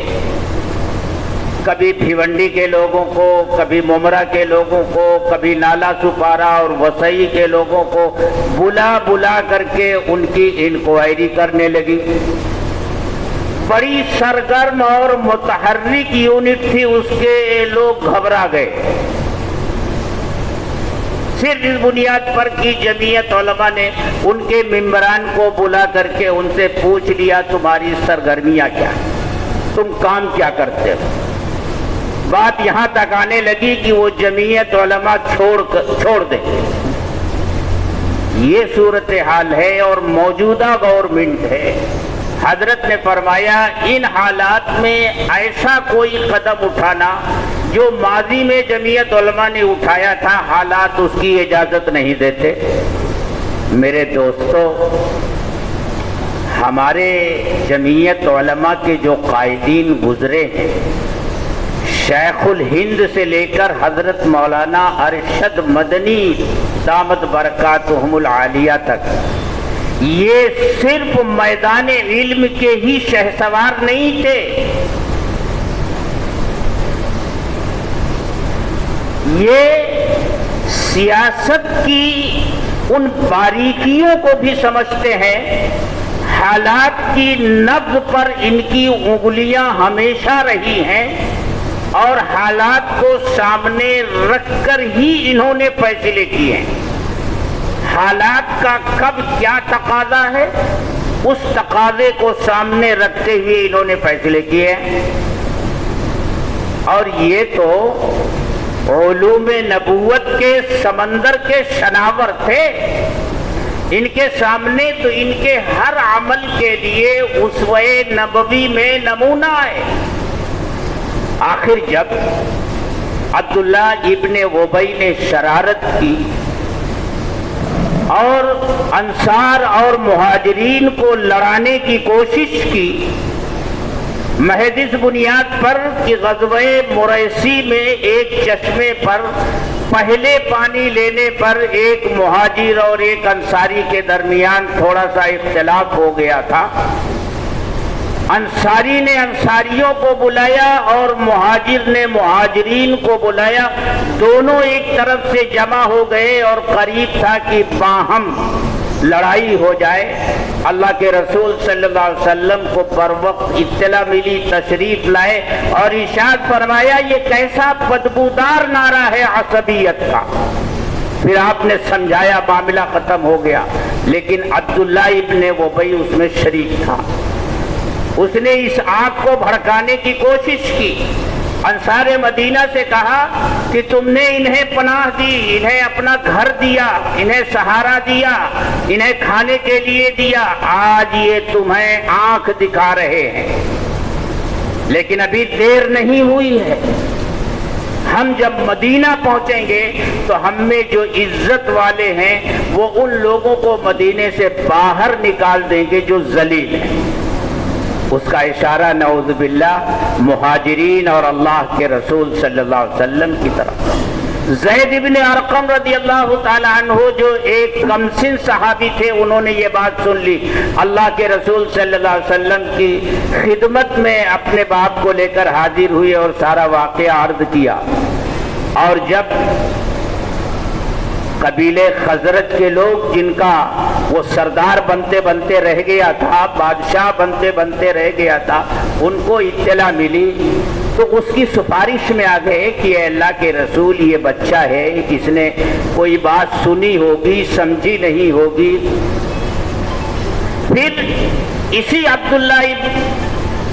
کبھی بھیونڈی کے لوگوں کو، کبھی ممرا کے لوگوں کو، کبھی نالا سپارا اور وسئی کے لوگوں کو بلا کر کے ان کی انکوائری کرنے لگی. بڑی سرگرم اور متحرک یونٹ تھی، اس کے لوگ گھبرا گئے. صرف اس بنیاد پر کہ جمعیت علماء نے ان کے ممبران کو بلا کر کے ان سے پوچھ لیا تمہاری سرگرمیاں کیا، تم کام کیا کرتے ہو. بات یہاں تک آنے لگی کہ وہ جمعیت علماء چھوڑ دیں. یہ صورتحال ہے اور موجودہ گورنمنٹ ہے. حضرت نے فرمایا ان حالات میں ایسا کوئی قدم اٹھانا جو ماضی میں جمعیت علماء نے اٹھایا تھا، حالات اس کی اجازت نہیں دیتے. میرے دوستو، ہمارے جمعیت علماء کے جو قائدین گزرے ہیں، شیخ الہند سے لے کر حضرت مولانا ارشد مدنی دامت برکاتہم العالیہ تک، یہ صرف میدان علم کے ہی شہسوار نہیں تھے، یہ سیاست کی ان باریکیوں کو بھی سمجھتے ہیں. حالات کی نبض پر ان کی انگلیاں ہمیشہ رہی ہیں اور حالات کو سامنے رکھ کر ہی انہوں نے فیصلے کیے ہیں. حالات کا کب کیا تقاضا ہے، اس تقاضے کو سامنے رکھتے ہوئے انہوں نے فیصلے کیے ہیں. اور یہ تو علوم نبوت کے سمندر کے شناور تھے. ان کے سامنے تو ان کے ہر عمل کے لیے اسوہ نبوی میں نمونہ ہے. آخر جب عبداللہ ابن ابی نے شرارت کی اور انصار اور مہاجرین کو لڑانے کی کوشش کی، محض اس بنیاد پر کہ غزوہ مریسی میں ایک چشمے پر پہلے پانی لینے پر ایک مہاجر اور ایک انصاری کے درمیان تھوڑا سا اختلاف ہو گیا تھا، انصاری نے انصاریوں کو بلایا اور مہاجر نے مہاجرین کو بلایا، دونوں ایک طرف سے جمع ہو گئے اور قریب تھا کہ باہم لڑائی ہو جائے۔ اللہ کے رسول صلی اللہ علیہ وسلم کو بر وقت اطلاع ملی، تشریف لائے اور ارشاد فرمایا یہ کیسا بدبودار نعرہ ہے عصبیت کا۔ پھر آپ نے سمجھایا، معاملہ ختم ہو گیا، لیکن عبداللہ ابن ابی اس میں شریک تھا۔ اس نے اس آگ کو بھڑکانے کی کوشش کی، انصار مدینہ سے کہا کہ تم نے انہیں پناہ دی، انہیں اپنا گھر دیا، انہیں سہارا دیا، انہیں کھانے کے لیے دیا، آج یہ تمہیں آنکھ دکھا رہے ہیں، لیکن ابھی دیر نہیں ہوئی ہے۔ ہم جب مدینہ پہنچیں گے تو ہم میں جو عزت والے ہیں وہ ان لوگوں کو مدینے سے باہر نکال دیں گے جو ذلیل ہیں۔ اس کا اشارہ نعوذ باللہ مہاجرین اور اللہ کے رسول صلی اللہ علیہ وسلم کی طرف۔ زید ابن ارقم رضی اللہ تعالی عنہ جو ایک کمسن صحابی تھے، انہوں نے یہ بات سن لی، اللہ کے رسول صلی اللہ علیہ وسلم کی خدمت میں اپنے باپ کو لے کر حاضر ہوئے اور سارا واقعہ عرض کیا۔ اور جب قبیلے خزرج کے لوگ، جن کا وہ سردار بنتے بنتے رہ گیا تھا، بادشاہ بنتے بنتے رہ گیا تھا، ان کو اطلاع ملی تو اس کی سفارش میں آ گئے کہ اے اللہ کے رسول یہ بچہ ہے، اس نے کوئی بات سنی ہوگی، سمجھی نہیں ہوگی۔ پھر اسی عبداللہ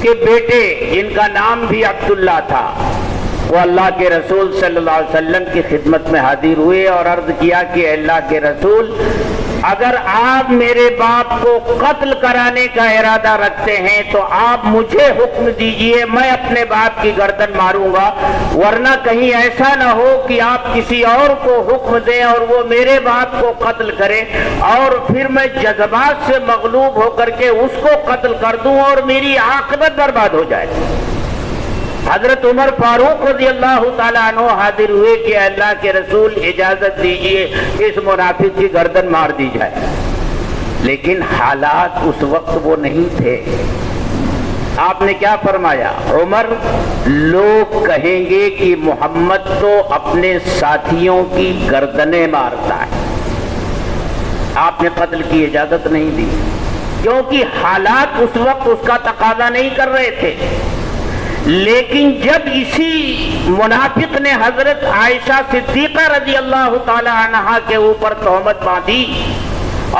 کے بیٹے، جن کا نام بھی عبداللہ تھا، وہ اللہ کے رسول صلی اللہ علیہ وسلم کی خدمت میں حاضر ہوئے اور عرض کیا کہ اے اللہ کے رسول، اگر آپ میرے باپ کو قتل کرانے کا ارادہ رکھتے ہیں تو آپ مجھے حکم دیجئے، میں اپنے باپ کی گردن ماروں گا، ورنہ کہیں ایسا نہ ہو کہ آپ کسی اور کو حکم دیں اور وہ میرے باپ کو قتل کرے اور پھر میں جذبات سے مغلوب ہو کر کے اس کو قتل کر دوں اور میری عاقبت برباد ہو جائے۔ حضرت عمر فاروق رضی اللہ تعالیٰ عنہ حاضر ہوئے کہ اللہ کے رسول اجازت دیجئے اس منافق کی گردن مار دی جائے، لیکن حالات اس وقت وہ نہیں تھے۔ آپ نے کیا فرمایا؟ عمر، لوگ کہیں گے کہ محمد تو اپنے ساتھیوں کی گردنیں مارتا ہے، آپ نے قتل کی اجازت نہیں دی، کیونکہ حالات اس وقت اس کا تقاضا نہیں کر رہے تھے۔ لیکن جب اسی منافق نے حضرت عائشہ صدیقہ رضی اللہ تعالی عنہا کے اوپر تہمت باندھی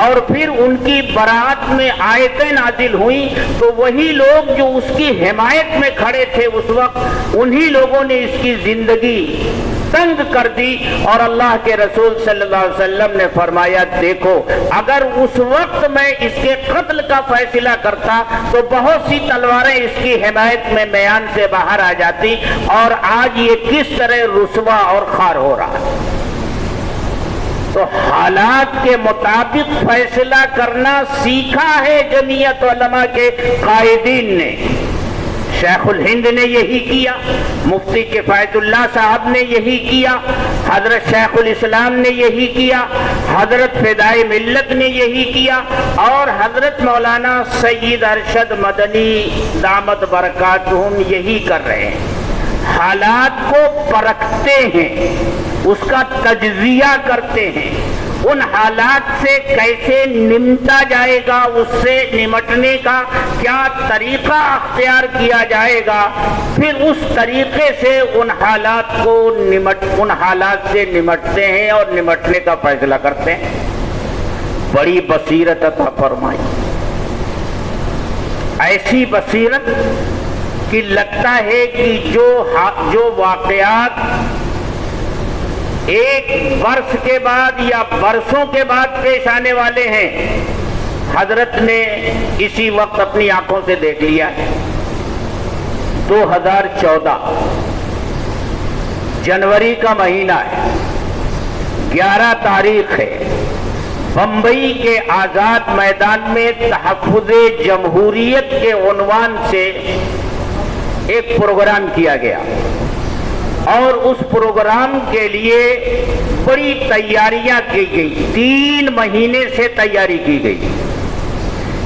اور پھر ان کی برات میں آیتیں نازل ہوئیں تو وہی لوگ جو اس کی حمایت میں کھڑے تھے اس وقت، انہی لوگوں نے اس کی زندگی تنگ کر دی اور اللہ کے رسول صلی اللہ علیہ وسلم نے فرمایا دیکھو اگر اس وقت میں اس کے قتل کا فیصلہ کرتا تو بہت سی تلواریں اس کی حمایت میں میان سے باہر آ جاتی اور آج یہ کس طرح رسوا اور خوار ہو رہا۔ تو حالات کے مطابق فیصلہ کرنا سیکھا ہے جمعیت علماء کے قائدین نے۔ شیخ الہند نے یہی کیا، مفتی کفایت اللہ صاحب نے یہی کیا، حضرت شیخ الاسلام نے یہی کیا، حضرت فدائے ملت نے یہی کیا اور حضرت مولانا سید ارشد مدنی دامت برکاتہم یہی کر رہے ہیں۔ حالات کو پرکھتے ہیں، اس کا تجزیہ کرتے ہیں، ان حالات سے کیسے نمٹا جائے گا، اس سے نمٹنے کا کیا طریقہ اختیار کیا جائے گا، پھر اس طریقے سے ان حالات سے نمٹتے ہیں اور نمٹنے کا فیصلہ کرتے ہیں۔ بڑی بصیرت عطا فرمائی، ایسی بصیرت کہ لگتا ہے کہ جو واقعات ایک برس کے بعد یا برسوں کے بعد پیش آنے والے ہیں، حضرت نے اسی وقت اپنی آنکھوں سے دیکھ لیا ہے۔ 2014 جنوری کا مہینہ ہے، 11 تاریخ ہے، بمبئی کے آزاد میدان میں تحفظ جمہوریت کے عنوان سے ایک پروگرام کیا گیا اور اس پروگرام کے لیے بڑی تیاریاں کی گئی، 3 مہینے سے تیاری کی گئی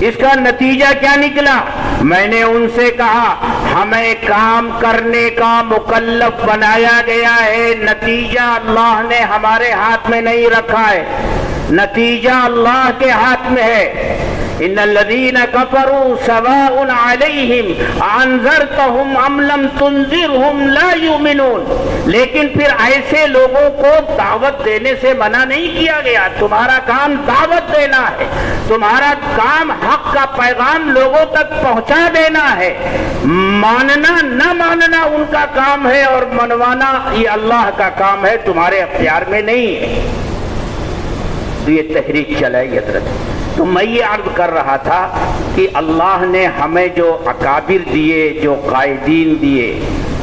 اس کا نتیجہ کیا نکلا؟ میں نے ان سے کہا ہمیں کام کرنے کا مکلف بنایا گیا ہے، نتیجہ اللہ نے ہمارے ہاتھ میں نہیں رکھا ہے، نتیجہ اللہ کے ہاتھ میں ہے۔ ان الذین کفروا سواء علیہم انذرتہم ام لم تنذرہم لا یؤمنون۔ لیکن پھر ایسے لوگوں کو دعوت دینے سے منع نہیں کیا گیا، تمہارا کام دعوت دینا ہے، تمہارا کام حق کا پیغام لوگوں تک پہنچا دینا ہے، ماننا نہ ماننا ان کا کام ہے اور منوانا یہ اللہ کا کام ہے، تمہارے اختیار میں نہیں ہے۔ تو یہ تحریک چلائی حضرت۔ تو میں یہ عرض کر رہا تھا کہ اللہ نے ہمیں جو اکابر دیے، جو قائدین دیے،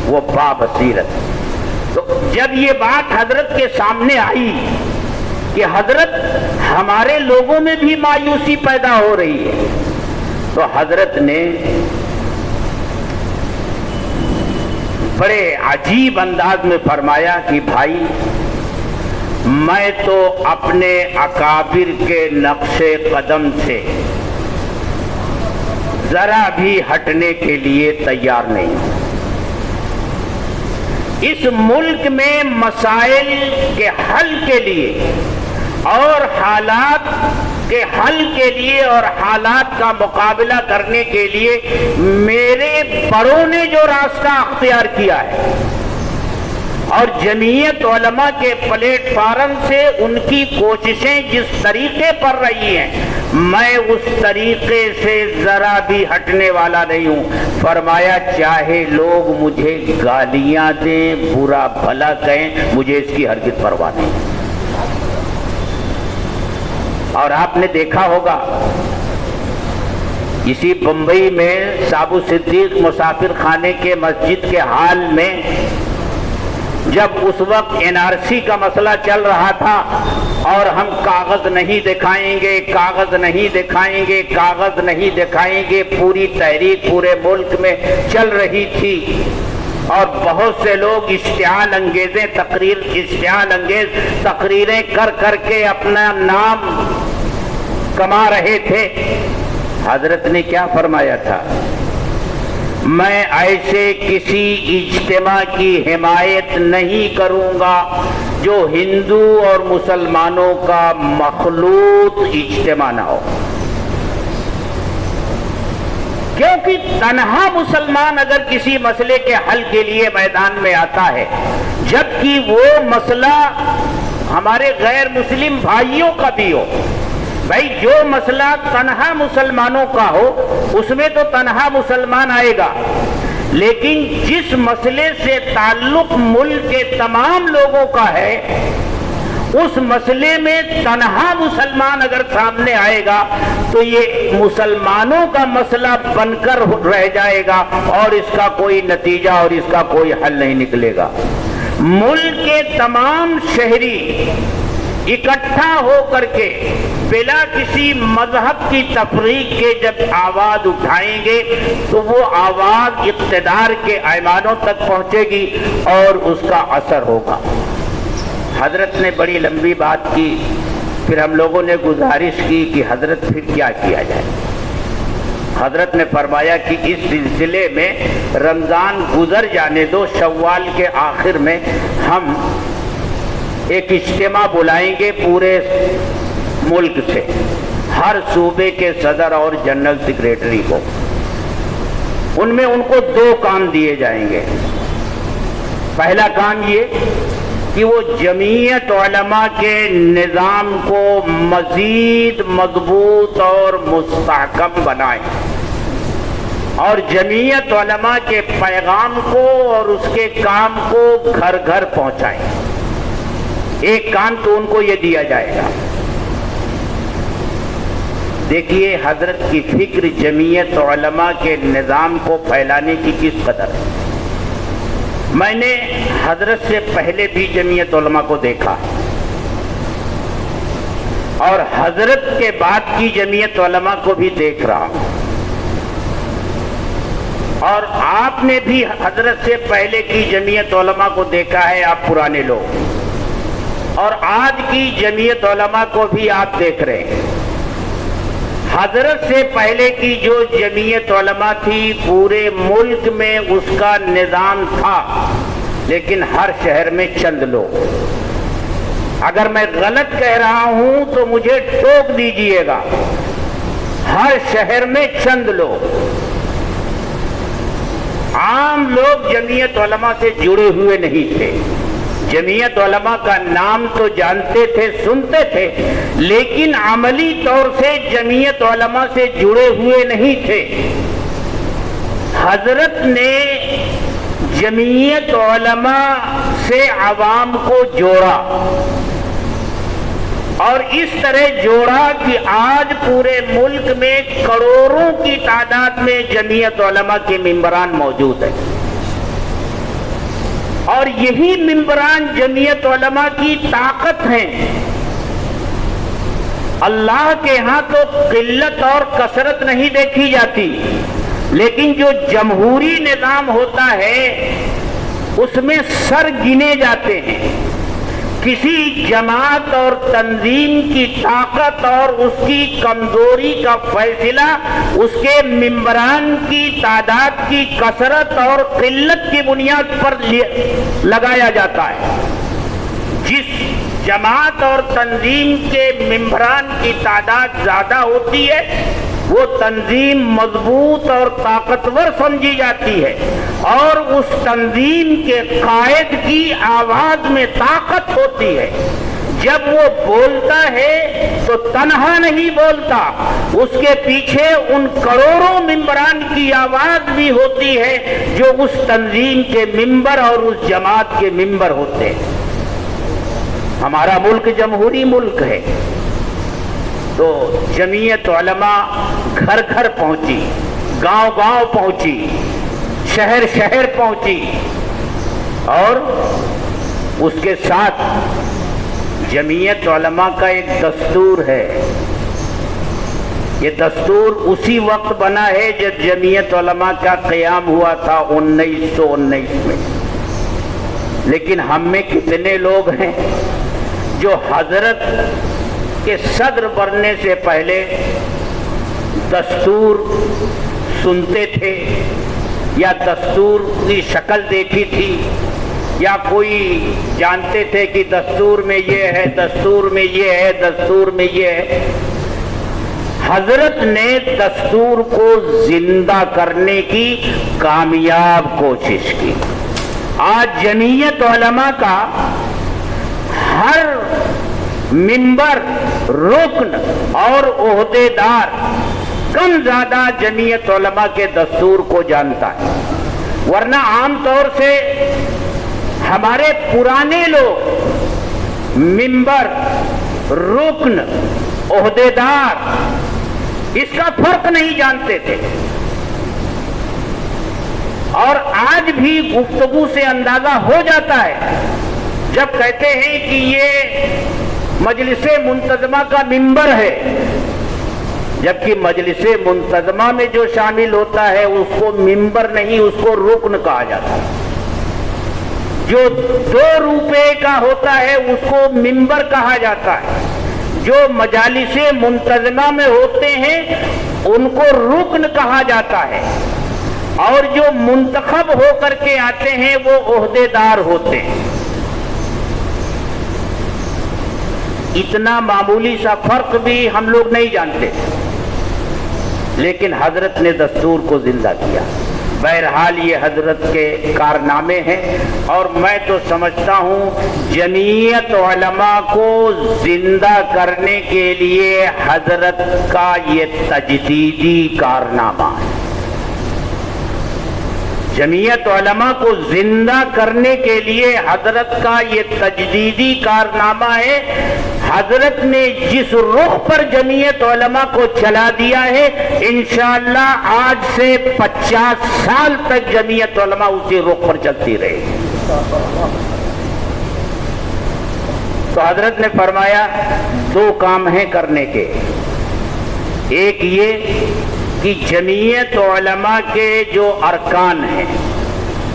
وہ بابصیرت۔ تو جب یہ بات حضرت کے سامنے آئی کہ حضرت ہمارے لوگوں میں بھی مایوسی پیدا ہو رہی ہے، تو حضرت نے بڑے عجیب انداز میں فرمایا کہ بھائی میں تو اپنے اکابر کے نقش قدم سے ذرا بھی ہٹنے کے لیے تیار نہیں ہوں۔ اس ملک میں مسائل کے حل کے لیے اور حالات کے حل کے لیے اور حالات کا مقابلہ کرنے کے لیے میرے بڑوں نے جو راستہ اختیار کیا ہے اور جمعیت علماء کے پلیٹ فارم سے ان کی کوششیں جس طریقے پر رہی ہیں، میں اس طریقے سے ذرا بھی ہٹنے والا نہیں ہوں۔ فرمایا چاہے لوگ مجھے گالیاں دیں، برا بھلا کہیں، مجھے اس کی ہرگز پرواہ نہیں۔ اور آپ نے دیکھا ہوگا اسی بمبئی میں سابو صدیق مسافر خانے کے مسجد کے حال میں جب اس وقت NRC کا مسئلہ چل رہا تھا اور ہم کاغذ نہیں دکھائیں گے، کاغذ نہیں دکھائیں گے، کاغذ نہیں دکھائیں گے، پوری تحریک پورے ملک میں چل رہی تھی اور بہت سے لوگ اشتعال انگیز تقریریں کر کر کے اپنا نام کما رہے تھے۔ حضرت نے کیا فرمایا تھا؟ میں ایسے کسی اجتماع کی حمایت نہیں کروں گا جو ہندو اور مسلمانوں کا مخلوط اجتماع نہ ہو، کیونکہ تنہا مسلمان اگر کسی مسئلے کے حل کے لیے میدان میں آتا ہے، جبکہ وہ مسئلہ ہمارے غیر مسلم بھائیوں کا بھی ہو، بھائی جو مسئلہ تنہا مسلمانوں کا ہو اس میں تو تنہا مسلمان آئے گا، لیکن جس مسئلے سے تعلق ملک کے تمام لوگوں کا ہے اس مسئلے میں تنہا مسلمان اگر سامنے آئے گا تو یہ مسلمانوں کا مسئلہ بن کر رہ جائے گا اور اس کا کوئی نتیجہ اور اس کا کوئی حل نہیں نکلے گا۔ ملک کے تمام شہری اکٹھا ہو کر کے بلا کسی مذہب کی تفریق کے جب آواز اٹھائیں گے تو وہ آواز اقتدار کے ایوانوں تک پہنچے گی اور اس کا اثر ہوگا۔ حضرت نے بڑی لمبی بات کی، پھر ہم لوگوں نے گزارش کی کہ حضرت پھر کیا کیا جائے۔ حضرت نے فرمایا کہ اس سلسلے میں رمضان گزر جانے دو، شوال کے آخر میں ہم ایک اجتماع بلائیں گے پورے ملک سے، ہر صوبے کے صدر اور جنرل سیکریٹری کو۔ ان میں ان کو دو کام دیے جائیں گے۔ پہلا کام یہ کہ وہ جمعیت علماء کے نظام کو مزید مضبوط اور مستحکم بنائیں اور جمعیت علماء کے پیغام کو اور اس کے کام کو گھر گھر پہنچائیں۔ ایک کام تو ان کو یہ دیا جائے گا۔ دیکھیے حضرت کی فکر جمعیت علماء کے نظام کو پھیلانے کی کس قدر ہے۔ میں نے حضرت سے پہلے بھی جمعیت علماء کو دیکھا اور حضرت کے بعد کی جمعیت علماء کو بھی دیکھ رہا ہوں، اور آپ نے بھی حضرت سے پہلے کی جمعیت علماء کو دیکھا ہے، آپ پرانے لوگ، اور آج کی جمعیت علماء کو بھی آپ دیکھ رہے ہیں۔ حضرت سے پہلے کی جو جمعیت علماء تھی پورے ملک میں اس کا نظام تھا، لیکن ہر شہر میں چند لوگ. اگر میں غلط کہہ رہا ہوں تو مجھے ٹوک دیجئے گا. ہر شہر میں چند لوگ، عام لوگ جمعیت علماء سے جڑے ہوئے نہیں تھے. جمعیت علماء کا نام تو جانتے تھے، سنتے تھے، لیکن عملی طور سے جمعیت علماء سے جڑے ہوئے نہیں تھے. حضرت نے جمعیت علماء سے عوام کو جوڑا، اور اس طرح جوڑا کہ آج پورے ملک میں کروڑوں کی تعداد میں جمعیت علماء کے ممبران موجود ہیں. اور یہی ممبران جمعیت علماء کی طاقت ہیں. اللہ کے ہاں تو قلت اور کثرت نہیں دیکھی جاتی، لیکن جو جمہوری نظام ہوتا ہے اس میں سر گنے جاتے ہیں. کسی جماعت اور تنظیم کی طاقت اور اس کی کمزوری کا فیصلہ اس کے ممبران کی تعداد کی کثرت اور قلت کی بنیاد پر لگایا جاتا ہے. جس جماعت اور تنظیم کے ممبران کی تعداد زیادہ ہوتی ہے وہ تنظیم مضبوط اور طاقتور سمجھی جاتی ہے، اور اس تنظیم کے قائد کی آواز میں طاقت ہوتی ہے. جب وہ بولتا ہے تو تنہا نہیں بولتا، اس کے پیچھے ان کروڑوں ممبران کی آواز بھی ہوتی ہے جو اس تنظیم کے ممبر اور اس جماعت کے ممبر ہوتے ہیں. ہمارا ملک جمہوری ملک ہے، تو جمعیت علماء گھر گھر پہنچی، گاؤں گاؤں پہنچی، شہر شہر پہنچی، اور اس کے ساتھ جمعیت علماء کا ایک دستور ہے. یہ دستور اسی وقت بنا ہے جب جمعیت علماء کا قیام ہوا تھا 1919 میں. لیکن ہم میں کتنے لوگ ہیں جو حضرت کہ صدر بننے سے پہلے دستور سنتے تھے، یا دستور کی شکل دیکھی تھی، یا کوئی جانتے تھے کہ دستور میں یہ ہے، دستور میں یہ ہے، دستور میں یہ ہے. حضرت نے دستور کو زندہ کرنے کی کامیاب کوشش کی. آج جمعیت علماء کا ہر ممبر، رکن اور عہدے دار کم زیادہ جمعیت علماء کے دستور کو جانتا ہے. ورنہ عام طور سے ہمارے پرانے لوگ ممبر، رکن، عہدے دار اس کا فرق نہیں جانتے تھے. اور آج بھی گفتگو سے اندازہ ہو جاتا ہے جب کہتے ہیں کہ یہ مجلس منتظمہ کا ممبر ہے، جبکہ مجلس منتظمہ میں جو شامل ہوتا ہے اس کو ممبر نہیں، اس کو رکن کہا جاتا ہے. جو 2 روپے کا ہوتا ہے اس کو ممبر کہا جاتا ہے. جو مجالس منتظمہ میں ہوتے ہیں ان کو رکن کہا جاتا ہے، اور جو منتخب ہو کر کے آتے ہیں وہ عہدے دار ہوتے ہیں. اتنا معمولی سا فرق بھی ہم لوگ نہیں جانتے، لیکن حضرت نے دستور کو زندہ کیا. بہرحال یہ حضرت کے کارنامے ہیں، اور میں تو سمجھتا ہوں جمعیت علماء کو زندہ کرنے کے لیے حضرت کا یہ تجدیدی کارنامہ ہے. جمعیت علماء کو زندہ کرنے کے لیے حضرت کا یہ تجدیدی کارنامہ ہے. حضرت نے جس رخ پر جمعیت علماء کو چلا دیا ہے، انشاءاللہ آج سے 50 سال تک جمعیت علماء اسی رخ پر چلتی رہے گی. تو حضرت نے فرمایا 2 کام ہیں کرنے کے. ایک یہ کہ جمعیت علماء کے جو ارکان ہیں،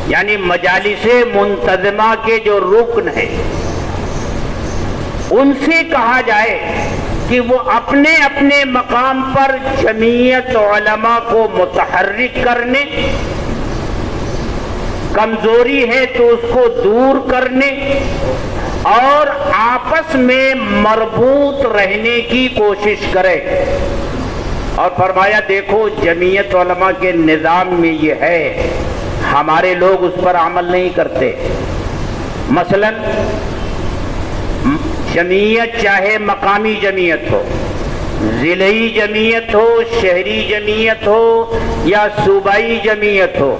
یعنی مجالس منتظمہ کے جو رکن ہیں، ان سے کہا جائے کہ وہ اپنے اپنے مقام پر جمعیت علماء کو متحرک کرنے، کمزوری ہے تو اس کو دور کرنے اور آپس میں مربوط رہنے کی کوشش کرے۔ اور فرمایا دیکھو جمعیت علماء کے نظام میں یہ ہے، ہمارے لوگ اس پر عمل نہیں کرتے۔ مثلا جمعیت چاہے مقامی جمعیت ہو، ضلعی جمعیت ہو، شہری جمعیت ہو یا صوبائی جمعیت ہو،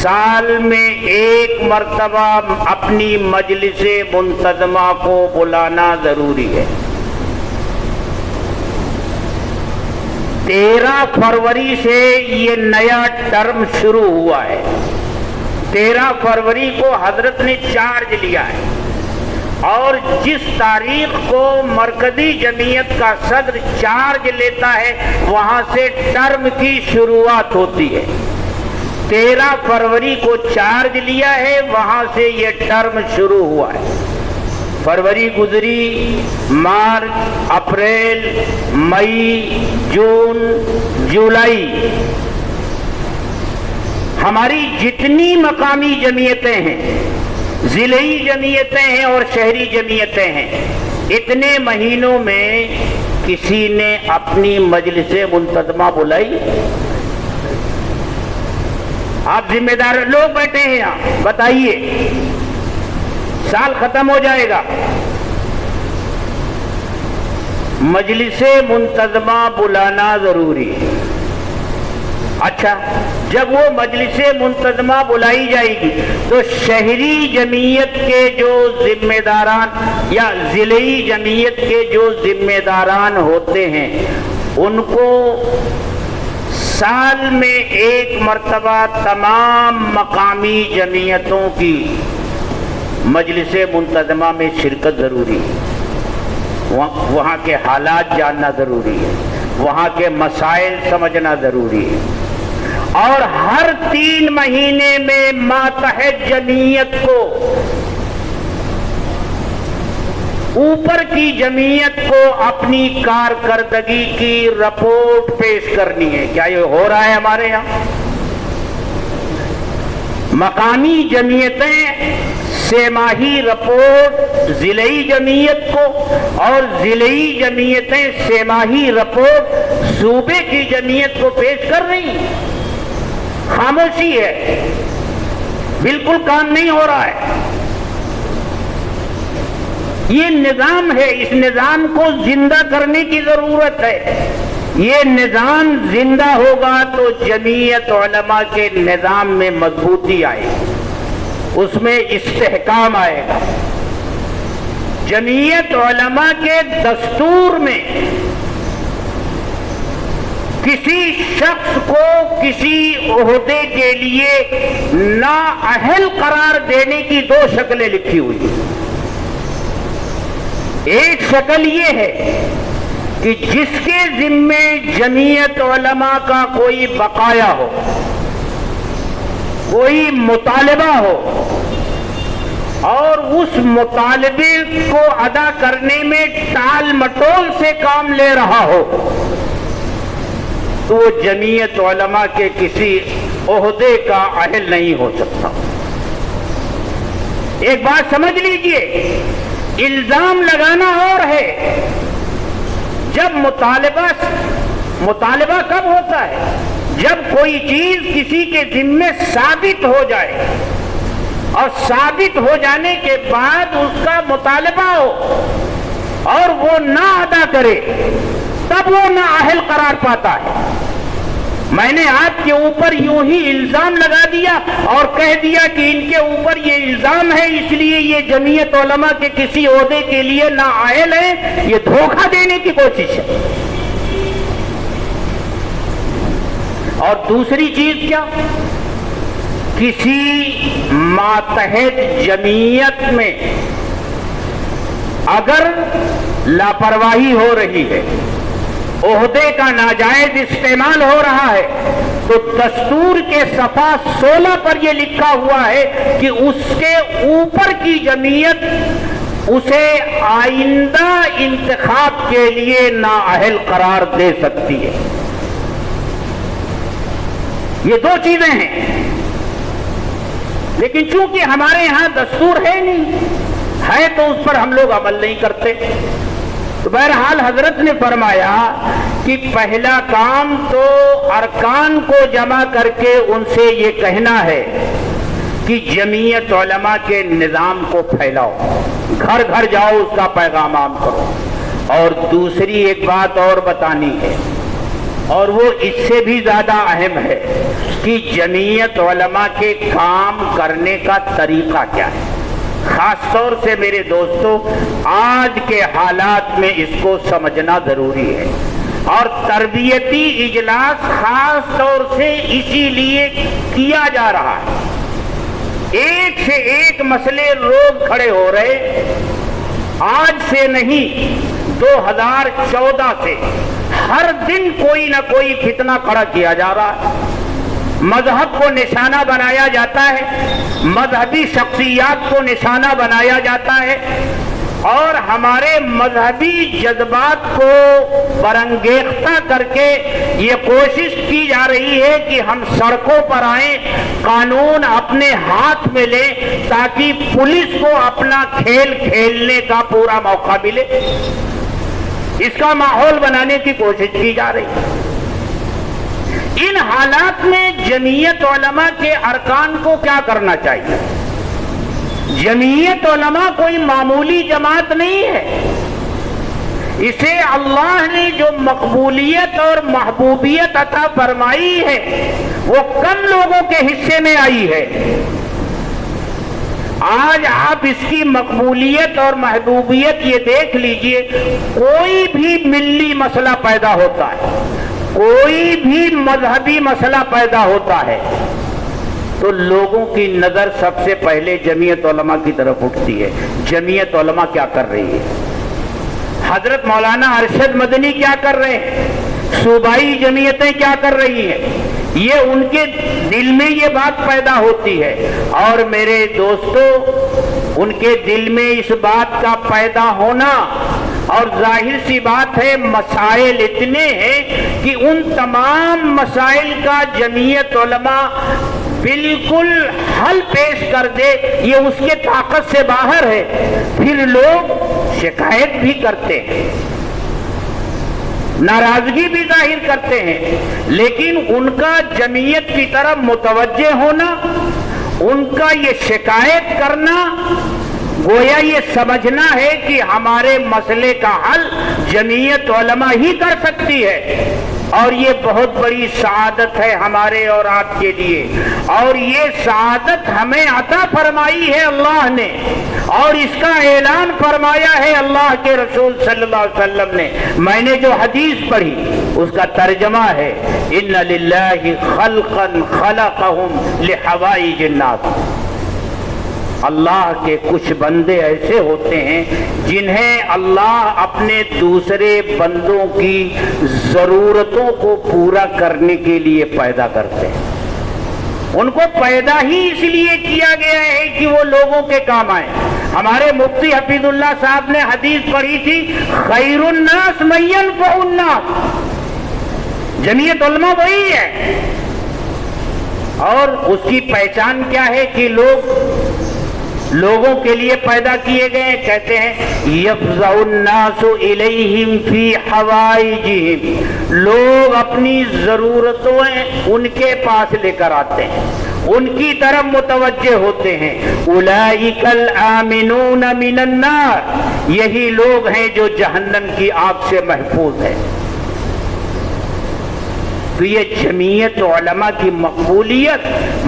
سال میں ایک مرتبہ اپنی مجلس منتظمہ کو بلانا ضروری ہے۔ 13 فروری سے یہ نیا ٹرم شروع ہوا ہے۔ 13 فروری کو حضرت نے چارج لیا ہے، اور جس تاریخ کو مرکزی جمعیت کا صدر چارج لیتا ہے وہاں سے ٹرم کی شروعات ہوتی ہے۔ 13 فروری کو چارج لیا ہے، وہاں سے یہ ٹرم شروع ہوا ہے۔ فروری گزری، مارچ، اپریل، مئی، جون، جولائی، ہماری جتنی مقامی جمعیتیں ہیں، ضلعی جمعیتیں ہیں اور شہری جمعیتیں ہیں، اتنے مہینوں میں کسی نے اپنی مجلس منتظمہ بلائی؟ آپ ذمہ دار لوگ بیٹھے ہیں یہاں، بتائیے، سال ختم ہو جائے گا، مجلس منتظمہ بلانا ضروری ہے۔ اچھا، جب وہ مجلس منتظمہ بلائی جائے گی تو شہری جمعیت کے جو ذمہ داران یا ضلعی جمعیت کے جو ذمہ داران ہوتے ہیں ان کو سال میں ایک مرتبہ تمام مقامی جمعیتوں کی مجلس منتظمہ میں شرکت ضروری ہے، وہاں کے حالات جاننا ضروری ہے، وہاں کے مسائل سمجھنا ضروری ہے، اور ہر 3 مہینے میں ماتحت جمعیت کو، اوپر کی جمعیت کو اپنی کارکردگی کی رپورٹ پیش کرنی ہے۔ کیا یہ ہو رہا ہے ہمارے یہاں؟ مقامی جمعیتیں سہ ماہی رپورٹ ضلعی جمعیت کو اور ضلعی جمعیتیں سہ ماہی رپورٹ صوبے کی جمعیت کو پیش کر رہی ہیں۔ خاموشی ہے، بالکل کام نہیں ہو رہا ہے۔ یہ نظام ہے، اس نظام کو زندہ کرنے کی ضرورت ہے۔ یہ نظام زندہ ہوگا تو جمعیت علماء کے نظام میں مضبوطی آئے گی، اس میں استحکام آئے گا۔ جمعیت علماء کے دستور میں کسی شخص کو کسی عہدے کے لیے نااہل قرار دینے کی 2 شکلیں لکھی ہوئی ہیں۔ ایک شکل یہ ہے کہ جس کے ذمے جمعیت علماء کا کوئی بقایا ہو، کوئی مطالبہ ہو، اور اس مطالبے کو ادا کرنے میں ٹال مٹول سے کام لے رہا ہو، تو وہ جمعیت علماء کے کسی عہدے کا اہل نہیں ہو سکتا۔ ایک بات سمجھ لیجئے، الزام لگانا اور ہے، جب مطالبہ کب ہوتا ہے؟ جب کوئی چیز کسی کے ذمے ثابت ہو جائے اور ثابت ہو جانے کے بعد اس کا مطالبہ ہو اور وہ نہ ادا کرے، تب وہ نااہل قرار پاتا ہے۔ میں نے آپ کے اوپر یوں ہی الزام لگا دیا اور کہہ دیا کہ ان کے اوپر یہ الزام ہے اس لیے یہ جمعیت علماء کے کسی عہدے کے لیے نااہل ہے، یہ دھوکہ دینے کی کوشش ہے۔ اور دوسری چیز کیا؟ کسی ماتحت جمعیت میں اگر لاپرواہی ہو رہی ہے، عہدے کا ناجائز استعمال ہو رہا ہے، تو دستور کے صفحہ 16 پر یہ لکھا ہوا ہے کہ اس کے اوپر کی جمعیت اسے آئندہ انتخاب کے لیے نااہل قرار دے سکتی ہے۔ یہ دو چیزیں ہیں، لیکن چونکہ ہمارے ہاں دستور ہے نہیں، ہے تو اس پر ہم لوگ عمل نہیں کرتے۔ تو بہرحال حضرت نے فرمایا کہ پہلا کام تو ارکان کو جمع کر کے ان سے یہ کہنا ہے کہ جمعیت علماء کے نظام کو پھیلاؤ، گھر گھر جاؤ، اس کا پیغام عام کرو۔ اور دوسری ایک بات اور بتانی ہے، اور وہ اس سے بھی زیادہ اہم ہے کہ جمعیت علماء کے کام کرنے کا طریقہ کیا ہے۔ خاص طور سے میرے دوستو، آج کے حالات میں اس کو سمجھنا ضروری ہے، اور تربیتی اجلاس خاص طور سے اسی لیے کیا جا رہا ہے۔ ایک سے ایک مسئلے روز کھڑے ہو رہے، آج سے نہیں 2014 سے ہر دن کوئی نہ کوئی فتنہ کھڑا کیا جا رہا ہے، مذہب کو نشانہ بنایا جاتا ہے، مذہبی شخصیات کو نشانہ بنایا جاتا ہے، اور ہمارے مذہبی جذبات کو برانگیختہ کر کے یہ کوشش کی جا رہی ہے کہ ہم سڑکوں پر آئیں، قانون اپنے ہاتھ میں لیں، تاکہ پولیس کو اپنا کھیل کھیلنے کا پورا موقع ملے۔ اس کا ماحول بنانے کی کوشش کی جا رہی ہے۔ ان حالات میں جمعیت علماء کے ارکان کو کیا کرنا چاہیے؟ جمعیت علماء کوئی معمولی جماعت نہیں ہے، اسے اللہ نے جو مقبولیت اور محبوبیت عطا فرمائی ہے وہ کم لوگوں کے حصے میں آئی ہے۔ آج آپ اس کی مقبولیت اور محبوبیت یہ دیکھ لیجئے، کوئی بھی ملی مسئلہ پیدا ہوتا ہے، کوئی بھی مذہبی مسئلہ پیدا ہوتا ہے، تو لوگوں کی نظر سب سے پہلے جمعیت علماء کی طرف اٹھتی ہے۔ جمعیت علماء کیا کر رہی ہے؟ حضرت مولانا ارشد مدنی کیا کر رہے ہیں؟ صوبائی جمعیتیں کیا کر رہی ہیں؟ یہ ان کے دل میں یہ بات پیدا ہوتی ہے، اور میرے دوستو، ان کے دل میں اس بات کا پیدا ہونا، اور ظاہر سی بات ہے مسائل اتنے ہیں کہ ان تمام مسائل کا جمعیت علماء بالکل حل پیش کر دے، یہ اس کے طاقت سے باہر ہے۔ پھر لوگ شکایت بھی کرتے ہیں، ناراضگی بھی ظاہر کرتے ہیں، لیکن ان کا جمعیت کی طرف متوجہ ہونا، ان کا یہ شکایت کرنا، گویا یہ سمجھنا ہے کہ ہمارے مسئلے کا حل جمعیت علماء ہی کر سکتی ہے، اور یہ بہت بڑی سعادت ہے ہمارے اور آپ کے لیے، اور یہ سعادت ہمیں عطا فرمائی ہے اللہ نے، اور اس کا اعلان فرمایا ہے اللہ کے رسول صلی اللہ علیہ وسلم نے۔ میں نے جو حدیث پڑھی اس کا ترجمہ ہے ان للہ خلقا خلقهم لحوائج الناس۔ اللہ کے کچھ بندے ایسے ہوتے ہیں جنہیں اللہ اپنے دوسرے بندوں کی ضرورتوں کو پورا کرنے کے لیے پیدا کرتے ہیں۔ ان کو پیدا ہی اس لیے کیا گیا ہے کہ وہ لوگوں کے کام آئیں۔ ہمارے مفتی حفیظ اللہ صاحب نے حدیث پڑھی تھی، خیر الناس من ينفع الناس۔ جمعیت علماء وہی ہے، اور اس کی پہچان کیا ہے کہ لوگوں کے لیے پیدا کیے گئے۔ کہتے ہیں یفزع الناس الیہم فی حوائجہم، لوگ اپنی ضرورتوں ان کے پاس لے کر آتے ہیں، ان کی طرف متوجہ ہوتے ہیں۔ اولئک الآمنون من النار، یہی لوگ ہیں جو جہنم کی آگ سے محفوظ ہیں۔ تو یہ جمعیت علماء کی مقبولیت،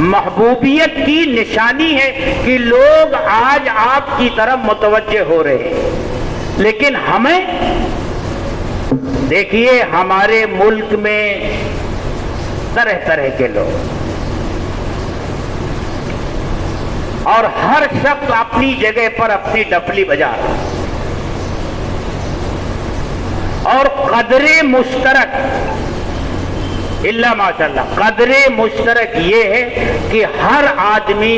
محبوبیت کی نشانی ہے کہ لوگ آج آپ کی طرف متوجہ ہو رہے ہیں۔ لیکن ہمیں دیکھیے، ہمارے ملک میں طرح طرح کے لوگ، اور ہر شخص اپنی جگہ پر اپنی ڈفلی بجا رہا ہے، اور قدر مشترک اللہ ماشاءاللہ، قدر مشترک یہ ہے کہ ہر آدمی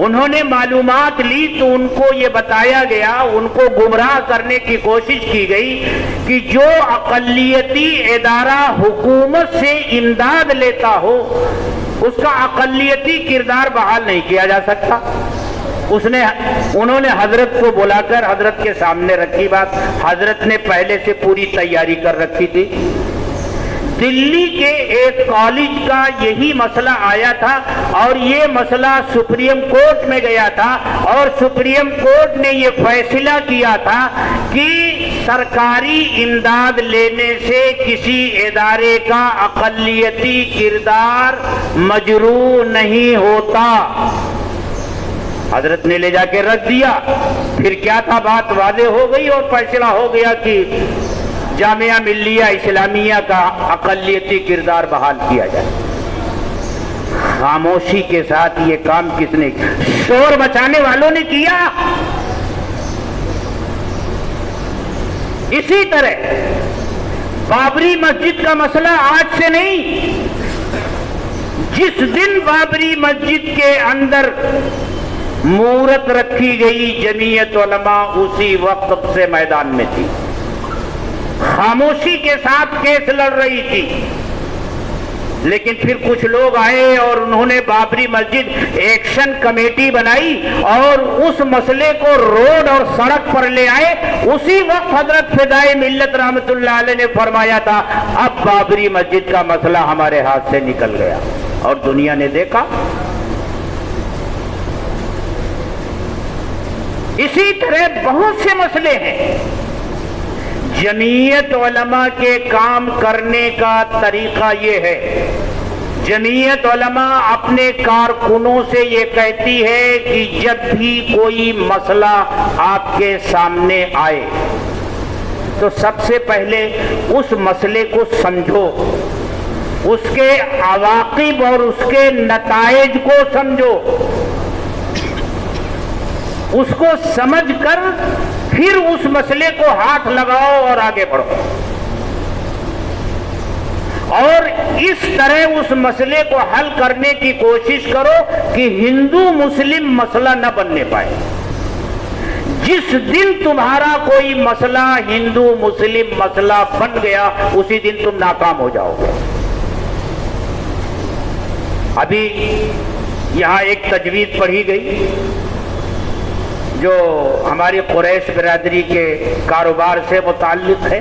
انہوں نے معلومات لی تو ان کو یہ بتایا گیا، ان کو گمراہ کرنے کی کوشش کی گئی کہ جو اقلیتی ادارہ حکومت سے امداد لیتا ہو اس کا اقلیتی کردار بحال نہیں کیا جا سکتا۔ انہوں نے حضرت کو بلا کر حضرت کے سامنے رکھی بات، حضرت نے پہلے سے پوری تیاری کر رکھی تھی۔ دلی کے ایک کالج کا یہی مسئلہ آیا تھا اور یہ مسئلہ سپریم کورٹ میں گیا تھا اور سپریم کورٹ نے یہ فیصلہ کیا تھا کہ سرکاری امداد لینے سے کسی ادارے کا اقلیتی کردار مجروح نہیں ہوتا۔ حضرت نے لے جا کے رکھ دیا، پھر کیا تھا، بات واضح ہو گئی اور فیصلہ ہو گیا کہ جامعہ ملیہ اسلامیہ کا اقلیتی کردار بحال کیا جائے۔ خاموشی کے ساتھ یہ کام کس نے کیا؟ شور مچانے والوں نے کیا۔ اسی طرح بابری مسجد کا مسئلہ آج سے نہیں، جس دن بابری مسجد کے اندر مورت رکھی گئی جمعیت علماء اسی وقت سے میدان میں تھی، خاموشی کے ساتھ کیس لڑ رہی تھی، لیکن پھر کچھ لوگ آئے اور انہوں نے بابری مسجد ایکشن کمیٹی بنائی اور اس مسئلے کو روڈ اور سڑک پر لے آئے۔ اسی وقت حضرت فدائے ملت رحمت اللہ علیہ نے فرمایا تھا اب بابری مسجد کا مسئلہ ہمارے ہاتھ سے نکل گیا، اور دنیا نے دیکھا۔ اسی طرح بہت سے مسئلے ہیں۔ جمعیت علماء کے کام کرنے کا طریقہ یہ ہے، جمعیت علماء اپنے کارکنوں سے یہ کہتی ہے کہ جب بھی کوئی مسئلہ آپ کے سامنے آئے تو سب سے پہلے اس مسئلے کو سمجھو، اس کے عواقب اور اس کے نتائج کو سمجھو، اس کو سمجھ کر پھر اس مسئلے کو ہاتھ لگاؤ اور آگے بڑھو، اور اس طرح اس مسئلے کو حل کرنے کی کوشش کرو کہ ہندو مسلم مسئلہ نہ بننے پائے۔ جس دن تمہارا کوئی مسئلہ ہندو مسلم مسئلہ بن گیا اسی دن تم ناکام ہو جاؤ گے۔ ابھی یہاں ایک تجویز پڑھی گئی جو ہماری قریش برادری کے کاروبار سے متعلق ہے،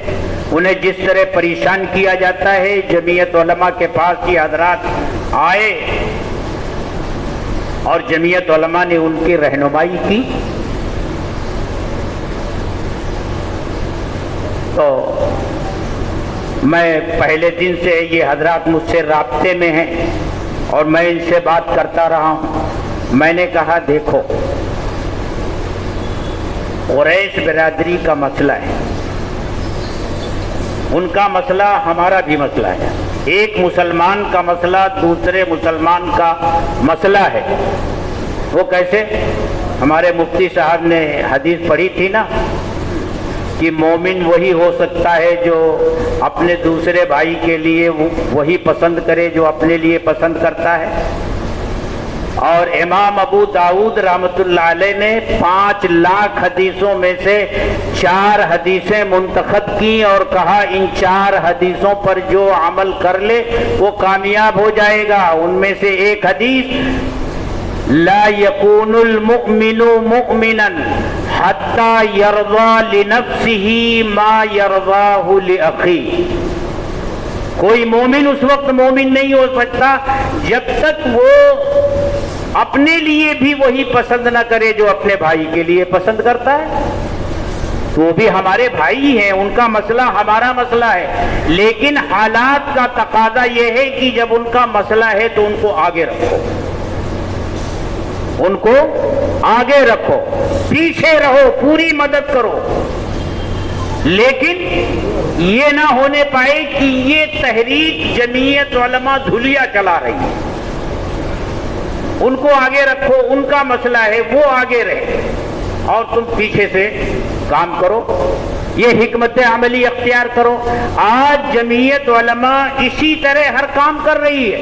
انہیں جس طرح پریشان کیا جاتا ہے، جمعیت علماء کے پاس یہ حضرات آئے اور جمعیت علماء نے ان کی رہنمائی کی، تو میں پہلے دن سے یہ حضرات مجھ سے رابطے میں ہیں اور میں ان سے بات کرتا رہا ہوں۔ میں نے کہا دیکھو، قریش برادری کا مسئلہ ہے، ان کا مسئلہ ہمارا بھی مسئلہ ہے، ایک مسلمان کا مسئلہ دوسرے مسلمان کا مسئلہ ہے۔ وہ کیسے؟ ہمارے مفتی صاحب نے حدیث پڑھی تھی نا کہ مومن وہی ہو سکتا ہے جو اپنے دوسرے بھائی کے لیے وہی پسند کرے جو اپنے لیے پسند کرتا ہے۔ اور امام ابو داؤد رحمت اللہ علیہ نے 5 لاکھ حدیثوں میں سے 4 حدیثیں منتخب کی اور کہا ان 4 حدیثوں پر جو عمل کر لے وہ کامیاب ہو جائے گا۔ ان میں سے ایک حدیث لا يكون المؤمن مؤمنا حتى يرضى لنفسه ما يرضاه لأخيه۔ کوئی مومن اس وقت مومن نہیں ہو سکتا جب تک وہ اپنے لیے بھی وہی پسند نہ کرے جو اپنے بھائی کے لیے پسند کرتا ہے۔ تو وہ بھی ہمارے بھائی ہیں، ان کا مسئلہ ہمارا مسئلہ ہے، لیکن حالات کا تقاضا یہ ہے کہ جب ان کا مسئلہ ہے تو ان کو آگے رکھو، ان کو آگے رکھو، پیچھے رہو، پوری مدد کرو، لیکن یہ نہ ہونے پائے کہ یہ تحریک جمعیت علماء دھلیا چلا رہی ہے۔ ان کو آگے رکھو، ان کا مسئلہ ہے، وہ آگے رہے اور تم پیچھے سے کام کرو، یہ حکمت عملی اختیار کرو۔ آج جمعیت علماء اسی طرح ہر کام کر رہی ہے۔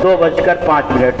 2:05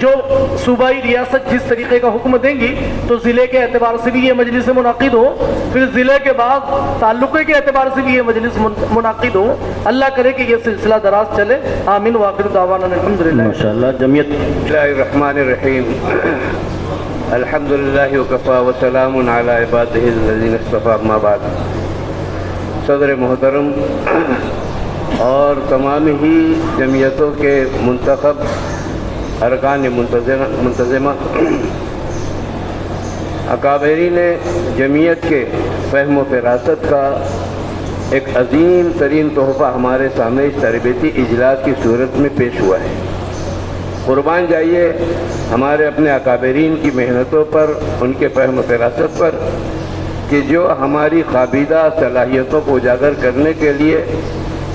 جو صوبائی ریاست جس طریقے کا حکم دیں گی تو ضلع کے اعتبار سے بھی یہ مجلس منعقد ہو، پھر ضلع کے بعد تعلقے کے اعتبار سے بھی یہ مجلس منعقد ہو. اللہ کرے کہ یہ سلسلہ دراز چلے. آمین. وآخر دعوانا الحمدللہ. ماشاءاللہ. جمعیت. بسم اللہ الرحمن الرحیم. الحمدللہ وکفا وسلام علی عبادہ الذین اصطفی. اما بعد. صدر محترم اور تمام ہی جمعیتوں کے منتخب ارکان منتظمہ، اکابرین جمعیت کے فہم و فراست کا ایک عظیم ترین تحفہ ہمارے سامنے اس تربیتی اجلاس کی صورت میں پیش ہوا ہے. قربان جائیے ہمارے اپنے اکابرین کی محنتوں پر، ان کے فہم و فراست پر، کہ جو ہماری خوابیدہ صلاحیتوں کو اجاگر کرنے کے لیے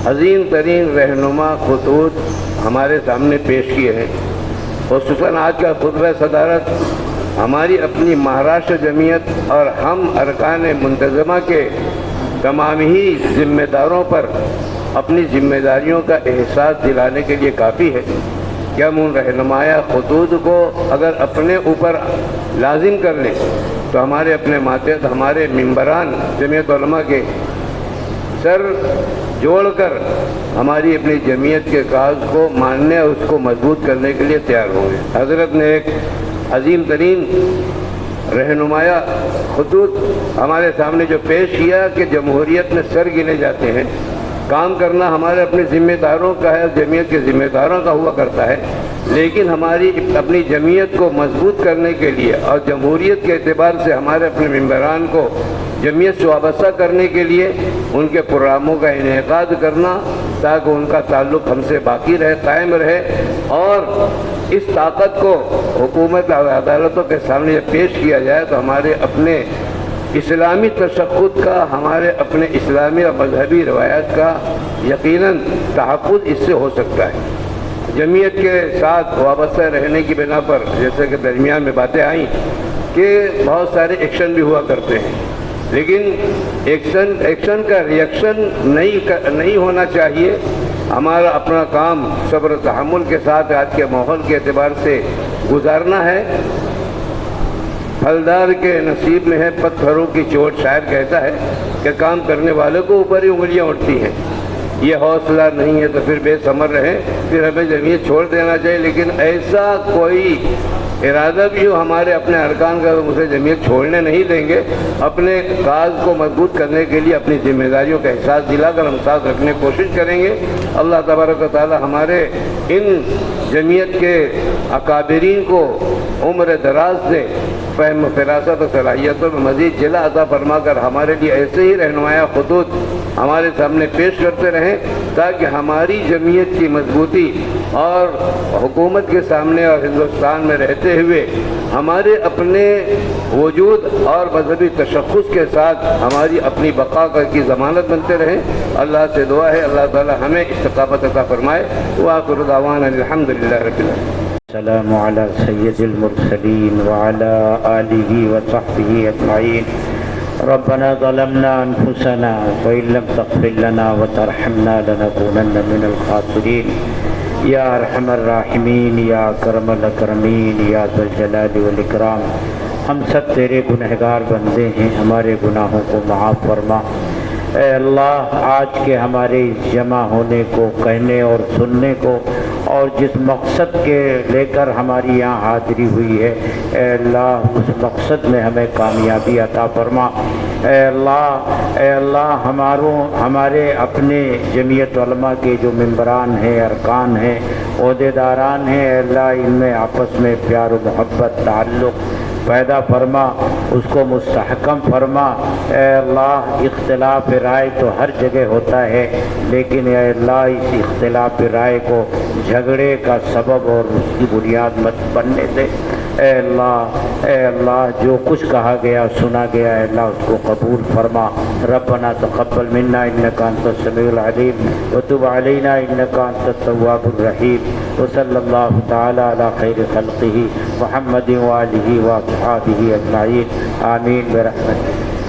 عظیم ترین رہنما خطوط ہمارے سامنے پیش کیے ہیں. خصوصاً آج کا خطبہ صدارت ہماری اپنی مہاراشٹر جمعیت اور ہم ارکان منتظمہ کے تمام ہی ذمہ داروں پر اپنی ذمہ داریوں کا احساس دلانے کے لیے کافی ہے کہ ہم ان رہنمایہ خطوط کو اگر اپنے اوپر لازم کر لیں تو ہمارے اپنے ماتحت، ہمارے ممبران جمعیت علماء کے سر جوڑ کر ہماری اپنی جمعیت کے کاز کو ماننے اور اس کو مضبوط کرنے کے لیے تیار ہوں گے. حضرت نے ایک عظیم ترین رہنمایہ خطوط ہمارے سامنے جو پیش کیا کہ جمہوریت میں سر گنے جاتے ہیں، کام کرنا ہمارے اپنے ذمہ داروں کا ہے، جمعیت کے ذمہ داروں کا ہوا کرتا ہے، لیکن ہماری اپنی جمعیت کو مضبوط کرنے کے لیے اور جمہوریت کے اعتبار سے ہمارے اپنے ممبران کو جمعیت سے وابستہ کرنے کے لیے ان کے پروگراموں کا انعقاد کرنا تاکہ ان کا تعلق ہم سے باقی رہے، قائم رہے، اور اس طاقت کو حکومت اور عدالتوں کے سامنے جب پیش کیا جائے تو ہمارے اپنے اسلامی تشخص کا، ہمارے اپنے اسلامی اور مذہبی روایات کا یقیناً تحفظ اس سے ہو سکتا ہے. جمعیت کے ساتھ وابستہ رہنے کی بنا پر جیسے کہ درمیان میں باتیں آئیں کہ بہت سارے ایکشن بھی ہوا کرتے ہیں، لیکن ایکشن کا ریئیکشن نہیں ہونا چاہیے. ہمارا اپنا کام صبر و تحمل کے ساتھ آج کے ماحول کے اعتبار سے گزارنا ہے. پھلدار کے نصیب میں ہے پتھروں کی چوٹ. شاعر کہتا ہے کہ کام کرنے والوں کو اوپر ہی انگلیاں اٹھتی ہیں. یہ حوصلہ نہیں ہے تو پھر بے ثمر رہے، پھر ہمیں جمعیت چھوڑ دینا چاہیے. لیکن ایسا کوئی ارادہ بھی ہو ہمارے اپنے ارکان کا، اسے جمعیت چھوڑنے نہیں دیں گے. اپنے کاز کو مضبوط کرنے کے لیے اپنی ذمہ داریوں کا احساس دلا کر ہم ساتھ رکھنے کی کوشش کریں گے. اللہ تبارک و تعالی ہمارے ان جمعیت کے اکابرین کو عمر دراز دے، فہم و فراست و صلاحیتوں میں مزید جلا عطا فرما کر ہمارے لیے ایسے ہی رہنمایہ خطوط ہمارے سامنے پیش کرتے رہیں تاکہ ہماری جمعیت کی مضبوطی اور حکومت کے سامنے اور ہندوستان میں رہتے ہوئے ہمارے اپنے وجود اور مذہبی تشخص کے ساتھ ہماری اپنی بقا کی ضمانت بنتے رہیں. اللہ سے دعا ہے اللہ تعالی ہمیں استقامت عطا فرمائے. وآخر دعوانا الحمدللہ رب العالمین. السلام علی سید المرسلین وعلی آلہ وصحبہ اجمعین. ربنا ظلمنا انفسنا وإن لم تغفر لنا وترحمنا لنكونن من الخاسرین. یا ارحم الراحمین، یا اکرم الاکرمین، یا ذا الجلال والاکرام. ہم سب تیرے گنہگار بندے ہیں، ہمارے گناہوں کو معاف فرما. اے اللہ، آج کے ہمارے اس جمع ہونے کو، کہنے اور سننے کو، اور جس مقصد کے لے کر ہماری یہاں حاضری ہوئی ہے، اے اللہ اس مقصد میں ہمیں کامیابی عطا فرما. اے اللہ ہمارے اپنے جمعیت علماء کے جو ممبران ہیں، ارکان ہیں، عہدیداران ہیں، اے اللہ ان میں آپس میں پیار و محبت، تعلق پیدا فرما، اس کو مستحکم فرما. اے اللہ اختلاف رائے تو ہر جگہ ہوتا ہے، لیکن اے اللہ اس اختلاف رائے کو جھگڑے کا سبب اور اس کی بنیاد مت بننے دے. اے اللہ جو کچھ کہا گیا سنا گیا اے اللہ اس کو قبول فرما. ربنا تقبل منا انک انت السمیع العلیم وتب علینا انک انت التواب الرحیم. وصلی اللہ تعالی علی خیر خلقہ محمد وآلہ واصحابہ اجمعین. آمین برحمتک.